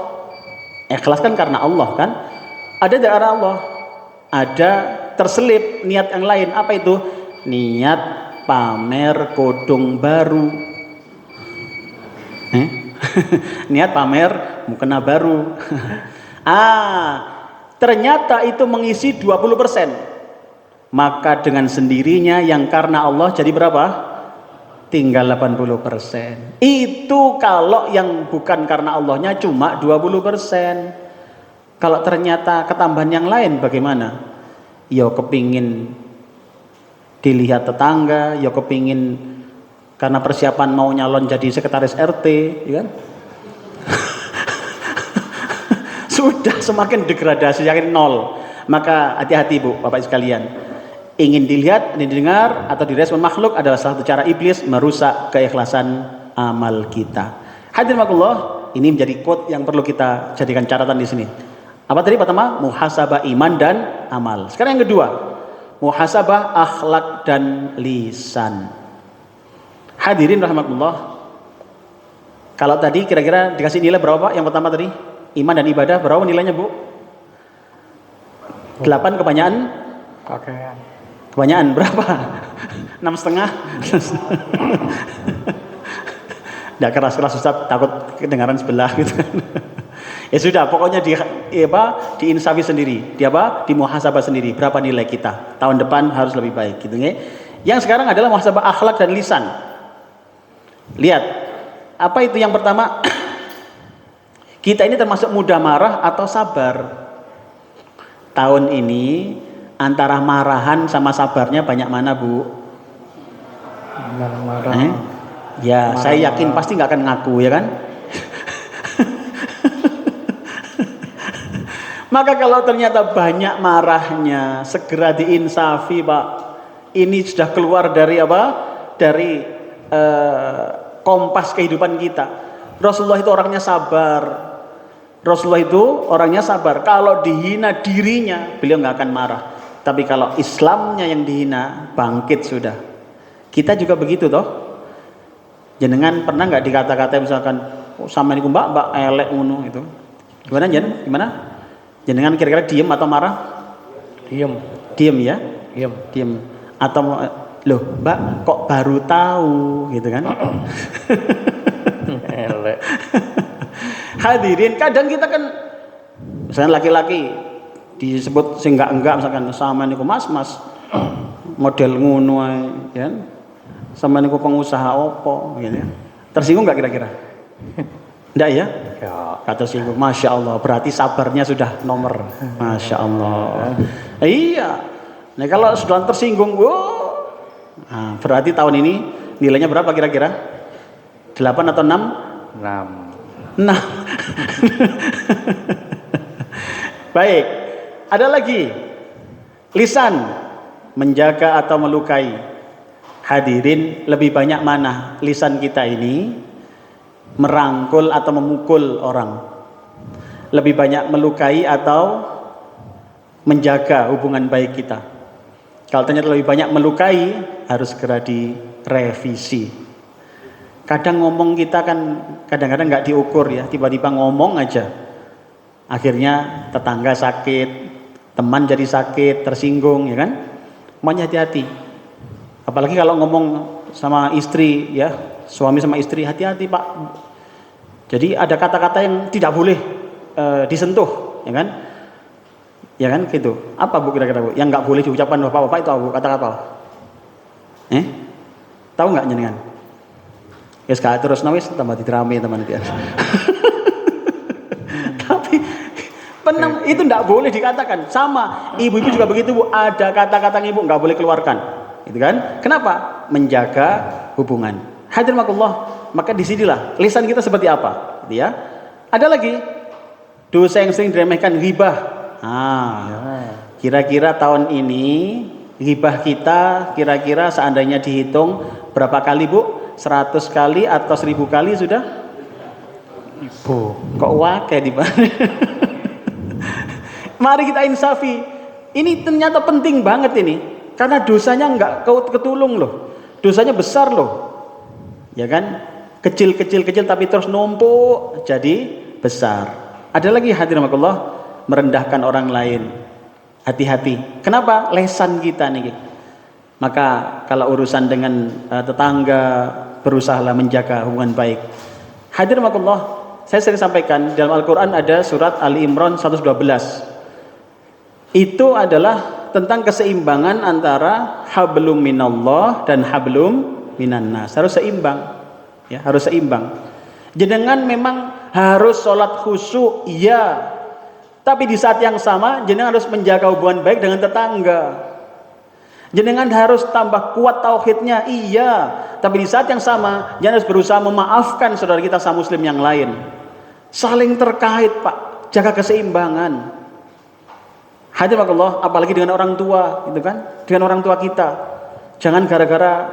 Ikhlas kan karena Allah kan? Ada dari Allah, ada terselip niat yang lain. Apa itu? Niat pamer kodong baru. Niat pamer mukena baru. Ternyata itu mengisi 20%. Maka dengan sendirinya yang karena Allah jadi berapa? Tinggal 80%. Itu kalau yang bukan karena Allahnya cuma 20%. Kalau ternyata ketambahan yang lain bagaimana? Ya kepingin dilihat tetangga, ya kepingin karena persiapan mau nyalon jadi sekretaris RT, ya kan? Sudah semakin degradasi, yakin nol. Maka hati-hati, Bu, Bapak sekalian. Ingin dilihat, ingin didengar, atau direspon makhluk adalah salah satu cara iblis merusak keikhlasan amal kita. Hadirin wakullah, ini menjadi quote yang perlu kita jadikan catatan di sini. Apa tadi pertama? Muhasabah iman dan amal. Sekarang yang kedua, muhasabah akhlak dan lisan. Hadirin rahimakumullah. Kalau tadi kira-kira dikasih nilai berapa Pak? Yang pertama tadi, iman dan ibadah, berapa nilainya, Bu? 8 kebanyakan? Kebanyakan berapa? 6,5? Nggak keras-keras Ustaz, takut kedengaran sebelah gitu. Ya sudah, pokoknya diinsafi sendiri, di muhasabah sendiri, berapa nilai kita tahun depan harus lebih baik gitu ya. Yang sekarang adalah muhasabah akhlak dan lisan. Lihat, apa itu yang pertama? Kita ini termasuk mudah marah atau sabar? Tahun ini antara marahan sama sabarnya banyak mana, Bu? Marah. Ya, marah, saya yakin pasti nggak akan ngaku, ya kan? Maka kalau ternyata banyak marahnya, segera diinsafi, Pak. Ini sudah keluar dari apa? Dari kompas kehidupan kita. Rasulullah itu orangnya sabar. Rasulullah itu orangnya sabar. Kalau dihina dirinya, beliau nggak akan marah. Tapi kalau Islamnya yang dihina, bangkit sudah. Kita juga begitu toh. Jenengan pernah nggak dikata-kata misalkan, oh, sama ini mbak elek ngono itu. Gimana Jen? Gimana? Jenengan kira-kira diem atau marah? Diem. Diem ya? Diem. Atau loh mbak kok baru tahu gitu kan? Elek. Hadirin, kadang kita kan misalnya laki-laki disebut sing enggak misalkan sama niku mas model ngono ae ya. Sama niku pengusaha opo gitu ya. Tersinggung enggak kira-kira? Enggak ya? Ya. Gak tersinggung. Masya Allah. Berarti sabarnya sudah nomor. Masya Allah. Iya. Nah kalau sudah tersinggung, nah, berarti tahun ini nilainya berapa kira-kira? 8 atau 6? 6. Nah. Baik. Ada lagi. Lisan. Menjaga atau melukai. Hadirin, lebih banyak mana lisan kita ini merangkul atau memukul orang? Lebih banyak melukai atau menjaga hubungan baik kita? Kalau ternyata lebih banyak melukai, harus segera direvisi. Kadang ngomong kita kan kadang-kadang nggak diukur ya, tiba-tiba ngomong aja. Akhirnya tetangga sakit, teman jadi sakit, tersinggung, ya kan? Makanya hati-hati. Apalagi kalau ngomong sama istri, ya, suami sama istri, hati-hati Pak. Jadi ada kata-kata yang tidak boleh disentuh, ya kan? Ya kan gitu. Apa Bu kira-kira Bu? Yang nggak boleh diucapkan bapak-bapak itu apa? Kata apa? Tahu nggak jenengan? Ya sekarang terus nawis tambah dirame teman itu. Tapi itu nggak boleh dikatakan. Sama ibu-ibu juga begitu Bu. Ada kata-kata yang ibu nggak boleh keluarkan, gitu kan? Kenapa? Menjaga hubungan. Hadirin makullah. Maka disinilah lisan kita seperti apa, gitu ya. Ada lagi dosa yang sering diremehkan, ghibah. Kira-kira tahun ini ghibah kita kira-kira seandainya dihitung berapa kali Bu? 100 kali atau 1000 kali sudah? Ibu, kok wakai di Mari kita insafi. Ini ternyata penting banget ini, karena dosanya nggak ketulung loh. Dosanya besar loh. Ya kan? Kecil tapi terus numpuk jadi besar. Ada lagi hadirin makullah, merendahkan orang lain. Hati-hati. Kenapa? Lesan kita nih. Maka kalau urusan dengan tetangga, berusahalah menjaga hubungan baik. Hadirin makullah, saya sering sampaikan dalam Al-Quran ada surat Ali Imran 112. Itu adalah tentang keseimbangan antara hablum minallah dan hablum minannas. Harus seimbang, ya, harus seimbang. Jenengan memang harus sholat khusyuk, iya. Tapi di saat yang sama, jenengan harus menjaga hubungan baik dengan tetangga. Jenengan harus tambah kuat tauhidnya, iya. Tapi di saat yang sama, jenengan harus berusaha memaafkan saudara kita sama muslim yang lain. Saling terkait Pak, jaga keseimbangan. Hadirin Allah, apalagi dengan orang tua, gitu kan? Dengan orang tua kita. Jangan gara-gara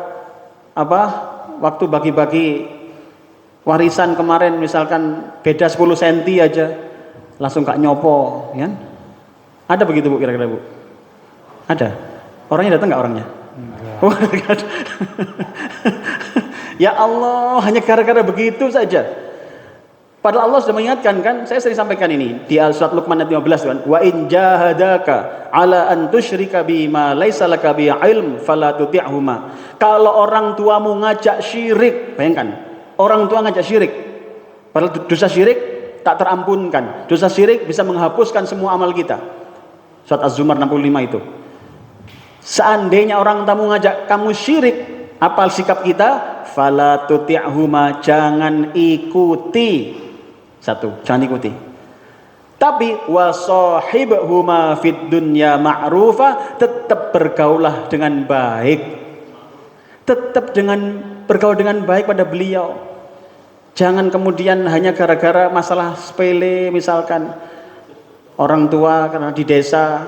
waktu bagi-bagi warisan kemarin misalkan beda 10 cm aja langsung gak nyopo, kan? Ada begitu Bu kira-kira Bu? Ada. Orangnya datang nggak orangnya? Oh, ya Allah, hanya gara-gara begitu saja. Padahal Allah sudah mengingatkan kan, saya sering sampaikan ini di surat Luqman ayat 15 kan, wa in jahadaka ala an tusyrika bima laisa laka bi ilm fala tuti'huma. Kalau orang tuamu ngajak syirik, bayangkan, orang tua ngajak syirik. Padahal dosa syirik tak terampunkan. Dosa syirik bisa menghapuskan semua amal kita. Surat Az-Zumar 65 itu. Seandainya orang tamu ngajak kamu syirik, apa sikap kita? Fala tuti'huma, jangan ikuti. Satu, jangan ikuti. Tapi wasahibhuma fid dunya ma'rufa, tetap bergaulah dengan baik. Tetap bergaul dengan baik pada beliau. Jangan kemudian hanya gara-gara masalah sepele, misalkan orang tua karena di desa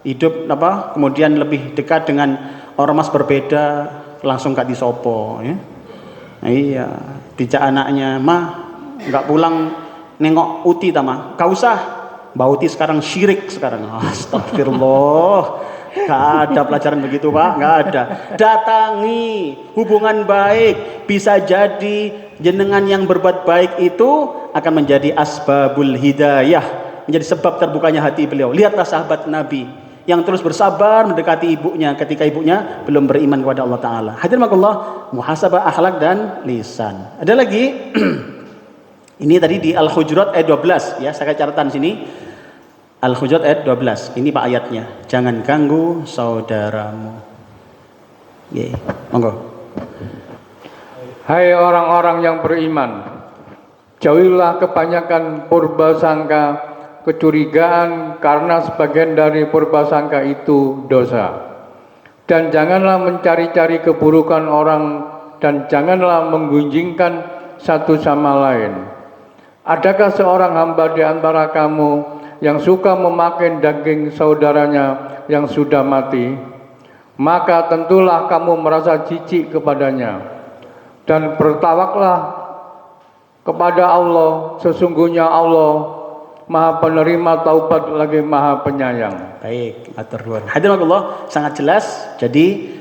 hidup kemudian lebih dekat dengan ormas berbeda, langsung gak disopo, ya. Nah, iya, dijak anaknya, mah nggak pulang nengok Uti tama, gak usah, Mbak Uti sekarang syirik sekarang. Astagfirullah, gak ada pelajaran begitu Pak, gak ada. Datangi hubungan baik, bisa jadi jenengan yang berbuat baik itu akan menjadi asbabul hidayah, menjadi sebab terbukanya hati beliau. Lihatlah sahabat Nabi yang terus bersabar mendekati ibunya ketika ibunya belum beriman kepada Allah Ta'ala. Hadirin makullah, muhasabah akhlak dan lisan. Ada lagi ini tadi di Al-Hujurat ayat 12 ya, saya catatan sini. Al-Hujurat ayat 12. Ini Pak ayatnya. Jangan ganggu saudaramu. Monggo. Hai orang-orang yang beriman, Jauhilah kebanyakan purbasangka, kecurigaan, karena sebagian dari purbasangka itu dosa. Dan janganlah mencari-cari keburukan orang, dan janganlah menggunjingkan satu sama lain. Adakah seorang hamba di antara kamu yang suka memakan daging saudaranya yang sudah mati? Maka tentulah kamu merasa jijik kepadanya. Dan bertawaklah kepada Allah, sesungguhnya Allah Maha penerima taubat lagi Maha penyayang. Baik, matur nuwun. Hadirin Allah, sangat jelas. Jadi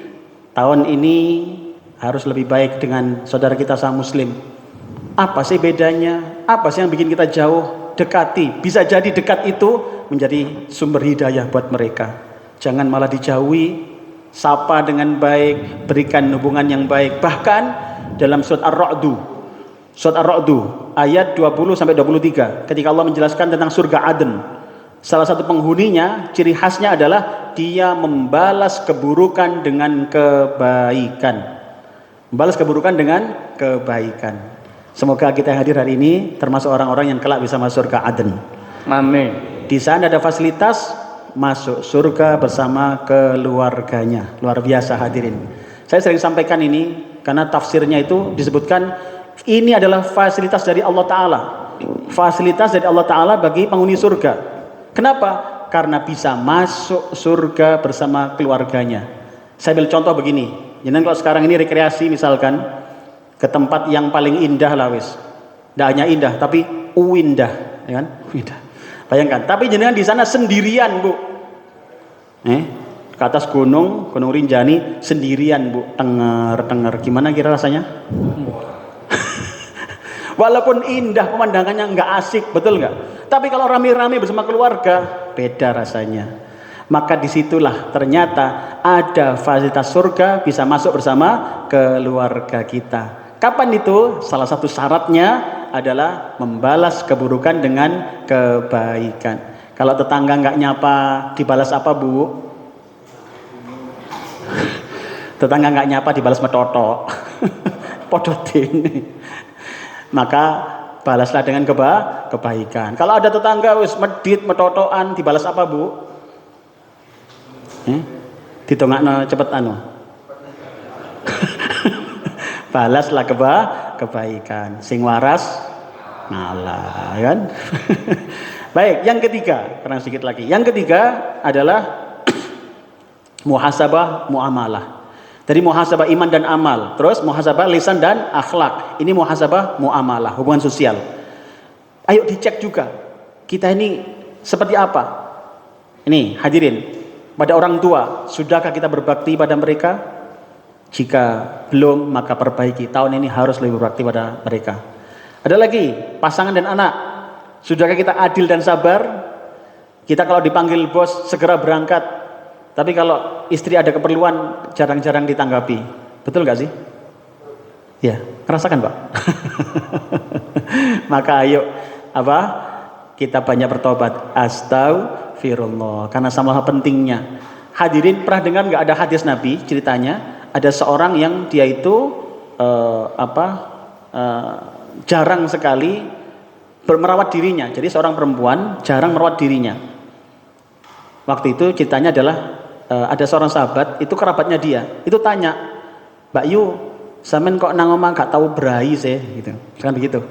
tahun ini harus lebih baik dengan saudara kita sama muslim. Apa sih bedanya? Apa sih yang bikin kita jauh? Dekati. Bisa jadi dekat itu menjadi sumber hidayah buat mereka. Jangan malah dijauhi. Sapa dengan baik, berikan hubungan yang baik. Bahkan dalam surat Ar-Ra'du ayat 20 sampai 23, ketika Allah menjelaskan tentang surga Aden, salah satu penghuninya, ciri khasnya adalah dia membalas keburukan dengan kebaikan. Membalas keburukan dengan kebaikan. Semoga kita yang hadir hari ini termasuk orang-orang yang kelak bisa masuk surga Aden. Amin. Di sana ada fasilitas masuk surga bersama keluarganya. Luar biasa hadirin. Saya sering sampaikan ini karena tafsirnya itu disebutkan ini adalah fasilitas dari Allah Ta'ala. Fasilitas dari Allah Ta'ala bagi penghuni surga. Kenapa? Karena bisa masuk surga bersama keluarganya. Saya ambil contoh begini. Jadi kalau sekarang ini rekreasi misalkan ke tempat yang paling indah lah wis. Tidak hanya indah tapi uindah, ya kan? Uindah. Bayangkan, tapi jenengan di sana sendirian, Bu. Ke atas gunung Rinjani sendirian, Bu. Tenger. Gimana kira rasanya? Walaupun indah pemandangannya nggak asik, betul nggak? Tapi kalau rame-rame bersama keluarga, beda rasanya. Maka disitulah ternyata ada fasilitas surga bisa masuk bersama keluarga kita. Kapan itu? Salah satu syaratnya adalah membalas keburukan dengan kebaikan. Kalau tetangga nggak nyapa, dibalas apa, Bu? Tetangga nggak nyapa, dibalas metoto. Podotin. Maka balaslah dengan kebaikan. Kalau ada tetangga wis medit metotoan, dibalas apa, Bu? Ditongakno cepet anu. Balaslah kebaikan. Sing waras ngalah, kan? Baik, yang ketiga, kurang sedikit lagi. Yang ketiga adalah muhasabah muamalah. Dari muhasabah iman dan amal, terus muhasabah lisan dan akhlak. Ini muhasabah muamalah, hubungan sosial. Ayo dicek juga, kita ini seperti apa? Ini hadirin, pada orang tua, sudahkah kita berbakti pada mereka? Jika belum, maka perbaiki. Tahun ini harus lebih berbakti pada mereka. Ada lagi, pasangan dan anak. Sudahkah kita adil dan sabar? Kita kalau dipanggil bos segera berangkat. Tapi kalau istri ada keperluan jarang-jarang ditanggapi. Betul gak sih? Ya, merasakan, Pak. Maka ayo kita banyak bertobat. Astagfirullah. Karena sama pentingnya. Hadirin pernah dengar nggak ada hadis Nabi ceritanya ada seorang yang dia itu jarang sekali merawat dirinya. Jadi seorang perempuan jarang merawat dirinya. Waktu itu ceritanya adalah ada seorang sahabat itu kerabatnya dia. Itu tanya, "Mbak Yu, sampean kok nang omah gak tahu berai sih?" gitu. Kan begitu.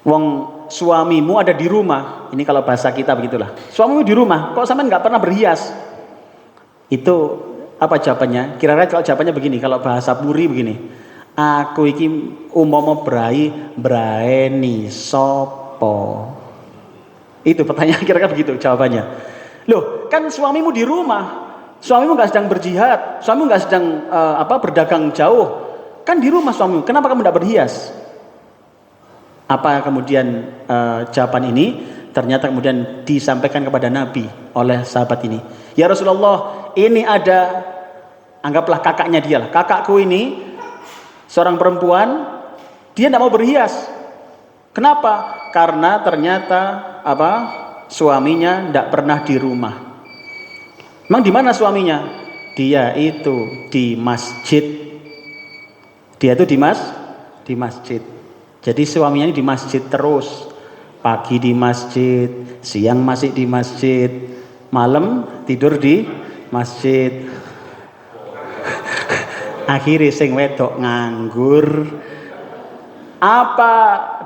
Wong suamimu ada di rumah. Ini kalau bahasa kita begitulah. Suamimu di rumah, kok sampean nggak pernah berhias? Itu apa jawabannya? Kira-kira kalau jawabannya begini, kalau bahasa Puri begini. Aku iki umpama braeni sopo. Itu pertanyaan kira-kira begitu jawabannya. Loh, kan suamimu di rumah. Suamimu nggak sedang berjihad, suamimu nggak sedang berdagang jauh. Kan di rumah suamimu. Kenapa kamu tidak berhias? Apa kemudian jawaban ini ternyata kemudian disampaikan kepada Nabi oleh sahabat ini. Ya Rasulullah, ini ada, anggaplah kakaknya dia lah. Kakakku ini seorang perempuan, dia tidak mau berhias. Kenapa? Karena ternyata suaminya tidak pernah di rumah. Memang di mana suaminya? Dia itu di masjid. Dia itu di masjid. Jadi suaminya ini di masjid terus. Pagi di masjid, siang masih di masjid, malam tidur di masjid. Akhirnya sing wedok nganggur. Apa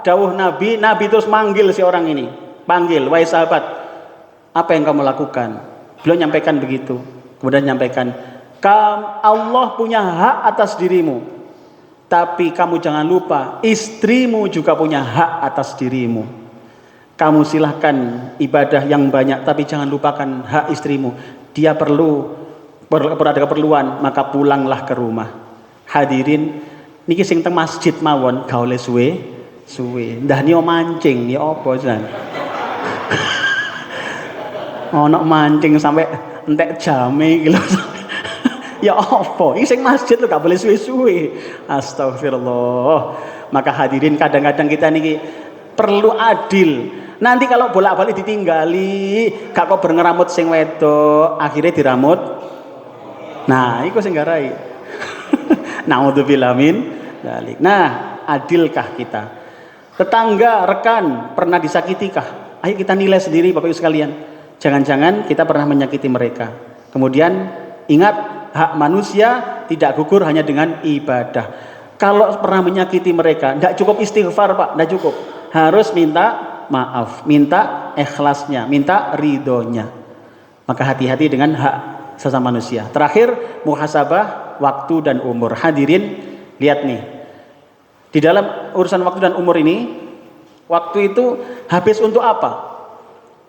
dawuh Nabi? Nabi terus manggil si orang ini. Panggil, wahai sahabat, apa yang kamu lakukan? Beliau nyampaikan begitu. Kemudian nyampaikan, Allah punya hak atas dirimu. Tapi kamu jangan lupa, istrimu juga punya hak atas dirimu. Kamu silahkan ibadah yang banyak, tapi jangan lupakan hak istrimu. Dia ada keperluan, maka pulanglah ke rumah. Hadirin, niki sing teng masjid mawon gawe suwe. Ndah niyo mancing, ya apa jan? Ono mancing sampai entek jame iki lho. Ya apa? Iki sing masjid lho gak boleh suwe-suwe. Astagfirullah. Maka hadirin, kadang-kadang kita niki perlu adil. Nanti kalau bolak-balik ditinggali, gak kok ngeramut sing wedok, akhirnya diramut. Nah, iku sing garai. Naudzubillah min dzalik. Nah, adilkah kita? Tetangga, rekan pernah disakitikah? Ayo kita nilai sendiri Bapak Ibu sekalian. Jangan-jangan kita pernah menyakiti mereka. Kemudian ingat, hak manusia tidak gugur hanya dengan ibadah. Kalau pernah menyakiti mereka, tidak cukup istighfar Pak, tidak cukup. Harus minta maaf, minta ikhlasnya, minta ridhonya. Maka hati-hati dengan hak sesama manusia. Terakhir, muhasabah waktu dan umur. Hadirin, lihat nih. Di dalam urusan waktu dan umur ini, waktu itu habis untuk apa?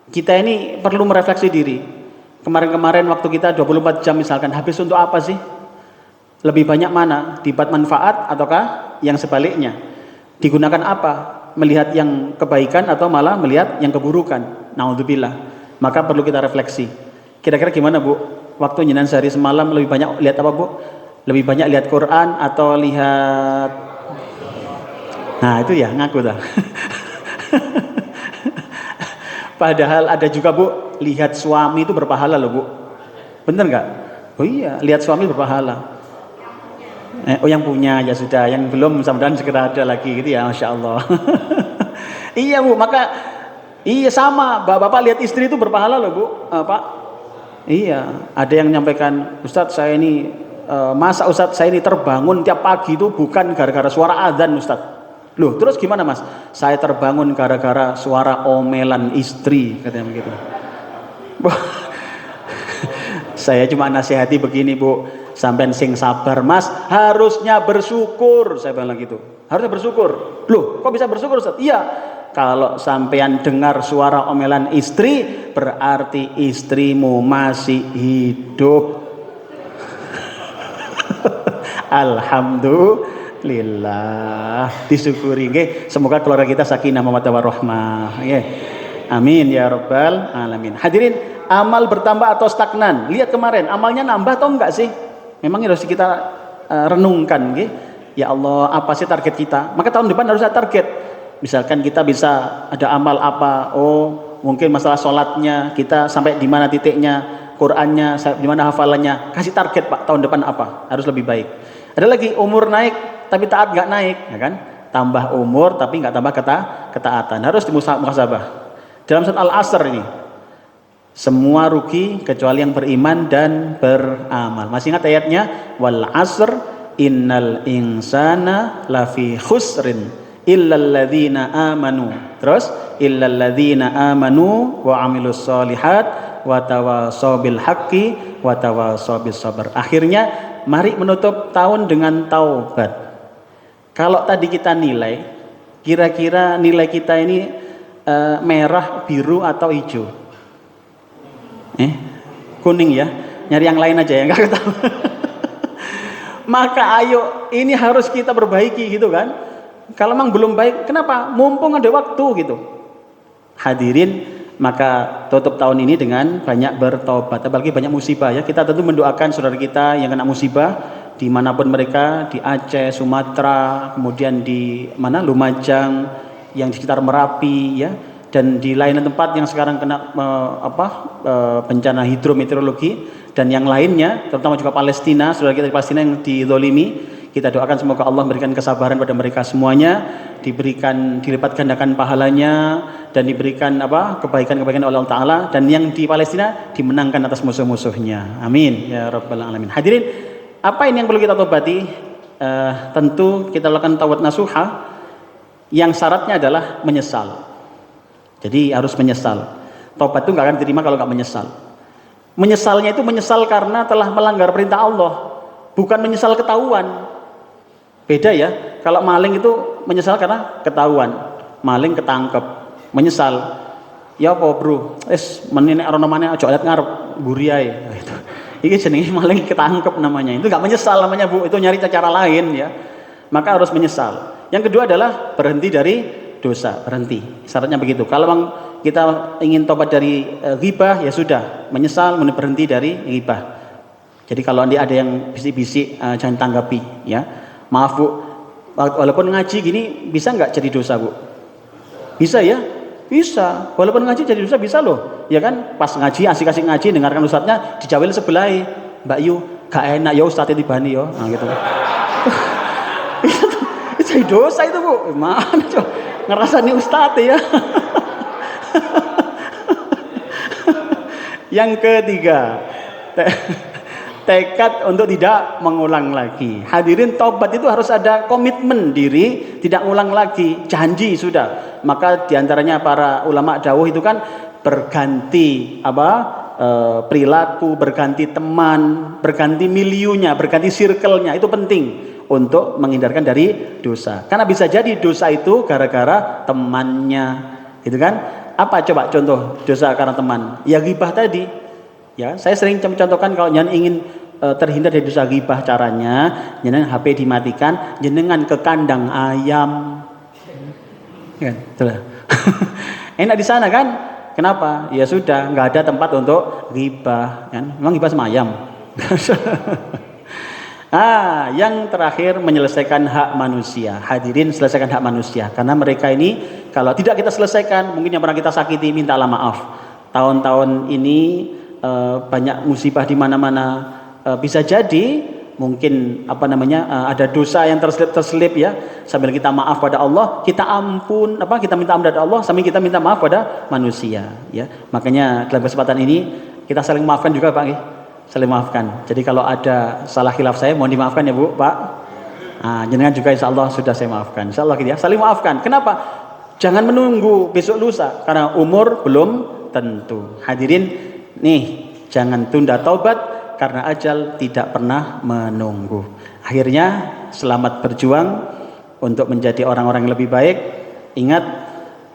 Kita ini perlu merefleksi diri. Kemarin-kemarin waktu kita 24 jam misalkan, habis untuk apa sih? Lebih banyak mana? Dibuat manfaat ataukah yang sebaliknya? Digunakan apa? Melihat yang kebaikan atau malah melihat yang keburukan? Naudzubillah. Maka perlu kita refleksi. Kira-kira gimana Bu? Waktu nyenan sehari semalam lebih banyak lihat apa Bu? Lebih banyak lihat Quran atau lihat... Nah itu ya ngaku dah. Padahal ada juga Bu, lihat suami itu berpahala loh Bu. Bener nggak? Oh iya, lihat suami berpahala. Oh yang punya ya sudah, yang belum mudah-mudahan segera ada lagi gitu ya, Masya Allah. Iya Bu, maka iya sama, bapak-bapak lihat istri itu berpahala loh Bu. Pak, iya, ada yang menyampaikan, Ustadz saya ini, masa Ustadz saya ini terbangun tiap pagi itu bukan gara-gara suara adzan Ustadz. Loh terus gimana Mas? Saya terbangun gara-gara suara omelan istri, katanya begitu. Saya cuma nasihati begini Bu, sampean sing sabar Mas, harusnya bersyukur, saya bilang gitu. Harusnya bersyukur. Loh, kok bisa bersyukur Ustaz? Iya, kalau sampean dengar suara omelan istri, berarti istrimu masih hidup. Alhamdulillah, disyukuri nggih. Semoga keluarga kita sakinah mawaddah warahmah. Nggih. Amin ya rabbal alamin. Hadirin, amal bertambah atau stagnan? Lihat kemarin, amalnya nambah atau enggak sih? Memang harus kita renungkan, gitu. Ya Allah, apa sih target kita? Maka tahun depan harus ada target. Misalkan kita bisa ada amal apa? Oh, mungkin masalah sholatnya kita sampai di mana titiknya, Qurannya di mana hafalannya. Kasih target Pak, tahun depan apa? Harus lebih baik. Ada lagi umur naik, tapi taat nggak naik, ya kan? Tambah umur, tapi nggak tambah ketaatan. Harus dimuhasabah. Dalam surat Al-Asr ini, semua rugi kecuali yang beriman dan beramal. Masih ingat ayatnya? Wal asr innal insana lafi khusrin illalladzina amanu. Terus illalladzina amanu wa amilus solihat wa tawasaw bil haqqi wa tawasaw bis sabr. Akhirnya mari menutup tahun dengan taubat. Kalau tadi kita nilai, kira-kira nilai kita ini merah, biru atau hijau? Kuning ya, nyari yang lain aja ya, nggak ketahuan. Maka ayo, ini harus kita perbaiki gitu kan. Kalau memang belum baik, kenapa? Mumpung ada waktu gitu. Hadirin, maka tutup tahun ini dengan banyak bertobat, apalagi banyak musibah ya. Kita tentu mendoakan saudara kita yang kena musibah dimanapun mereka, di Aceh, Sumatera, kemudian di mana Lumajang, yang di sekitar Merapi ya, dan di lain tempat yang sekarang kena bencana hidrometeorologi dan yang lainnya, terutama juga Palestina, saudara kita di Palestina yang dizolimi. Kita doakan semoga Allah memberikan kesabaran pada mereka semuanya, dilipat gandakan pahalanya, dan diberikan kebaikan-kebaikan oleh Allah Ta'ala, dan yang di Palestina dimenangkan atas musuh-musuhnya. Amin ya rabbal alamin. Hadirin, apa ini yang perlu kita tobati? Tentu kita lakukan taubat nasuha yang syaratnya adalah menyesal. Jadi harus menyesal. Taubat itu nggak akan diterima kalau nggak menyesal. Menyesalnya itu menyesal karena telah melanggar perintah Allah, bukan menyesal ketahuan. Beda ya. Kalau maling itu menyesal karena ketahuan, maling ketangkep, menyesal. Ya apa bro? Menenek orang namanya aja lihat ngarep buri ae. Gitu. Ini jenenge maling ketangkep namanya. Itu nggak menyesal namanya Bu. Itu nyari cara lain ya. Maka harus menyesal. Yang kedua adalah berhenti dari dosa, berhenti. Syaratnya begitu. Kalau memang kita ingin tobat dari ghibah, ya sudah, menyesal, berhenti dari ghibah. Jadi kalau ada yang bisik-bisik, jangan tanggapi ya. Maaf Bu, walaupun ngaji gini bisa nggak jadi dosa Bu? Bisa ya? Bisa. Walaupun ngaji jadi dosa bisa loh. Ya kan? Pas ngaji, asik-asik ngaji, dengarkan ustadznya, dijawil sebelah, Mbak Yu, gak enak ya ustadznya tibani ya. Nah gitu. Itu jadi dosa itu Bu. Mana coba? Ngerasani ustadz ya. Yang ketiga, tekad untuk tidak mengulang lagi. Hadirin, tobat itu harus ada komitmen diri, tidak mengulang lagi, janji sudah. Maka diantaranya para ulama dawuh itu kan berganti perilaku, berganti teman, berganti miliunya, berganti circle-nya, itu penting untuk menghindarkan dari dosa. Karena bisa jadi dosa itu gara-gara temannya, gitu kan? Apa coba contoh dosa karena teman? Ya ghibah tadi. Ya, saya sering mencontohkan kalau jangan ingin terhindar dari dosa ghibah, caranya jenengan HP dimatikan, jenengan ke kandang ayam. Ya, itulah. Enak di sana kan? Kenapa? Ya sudah, nggak ada tempat untuk ghibah, kan? Memang ghibah sama ayam. Yang terakhir, menyelesaikan hak manusia. Hadirin, selesaikan hak manusia. Karena mereka ini kalau tidak kita selesaikan, mungkin yang pernah kita sakiti, mintalah maaf. Tahun-tahun ini banyak musibah di mana-mana. Bisa jadi mungkin ada dosa yang terselip ya. Sambil kita maaf pada Allah, kita kita minta ampun pada Allah, sambil kita minta maaf pada manusia ya. Makanya dalam kesempatan ini kita saling maafkan juga Pak. Saling maafkan. Jadi kalau ada salah khilaf saya mohon dimaafkan ya Bu, Pak. Jenengan juga insya Allah sudah saya maafkan. Insya Allah gitu ya. Saling maafkan. Kenapa? Jangan menunggu besok lusa, karena umur belum tentu. Hadirin, nih, jangan tunda taubat karena ajal tidak pernah menunggu. Akhirnya selamat berjuang untuk menjadi orang-orang yang lebih baik. Ingat,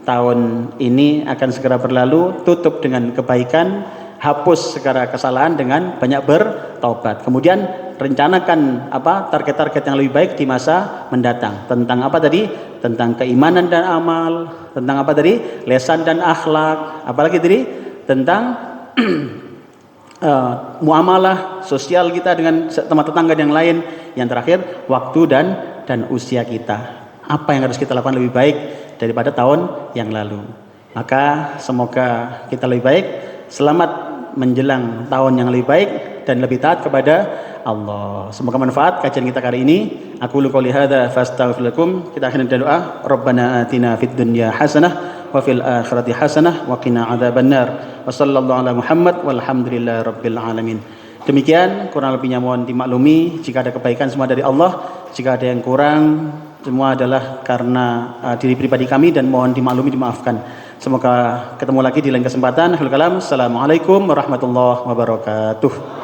tahun ini akan segera berlalu, tutup dengan kebaikan, hapus segala kesalahan dengan banyak bertaubat. Kemudian rencanakan target-target yang lebih baik di masa mendatang. Tentang apa tadi? Tentang keimanan dan amal, tentang apa tadi? Lesan dan akhlak, apalagi tadi? Tentang muamalah sosial kita dengan teman tetangga yang lain. Yang terakhir, waktu dan usia kita. Apa yang harus kita lakukan lebih baik daripada tahun yang lalu. Maka semoga kita lebih baik, selamat menjelang tahun yang lebih baik dan lebih taat kepada Allah. Semoga manfaat kajian kita kali ini. Aku qouli hadza fastaghfirullakum. Kita akhiri dengan doa, Rabbana atina fid dunya hasanah wa fil akhirati hasanah wa qina adzabannar. Wa sallallahu ala Muhammad walhamdulillahi rabbil alamin. Demikian kurang lebihnya mohon dimaklumi. Jika ada kebaikan semua dari Allah, jika ada yang kurang semua adalah karena diri pribadi kami, dan mohon dimaklumi, dimaafkan. Semoga ketemu lagi di lain kesempatan. Akhirul kalam. Assalamualaikum warahmatullahi wabarakatuh.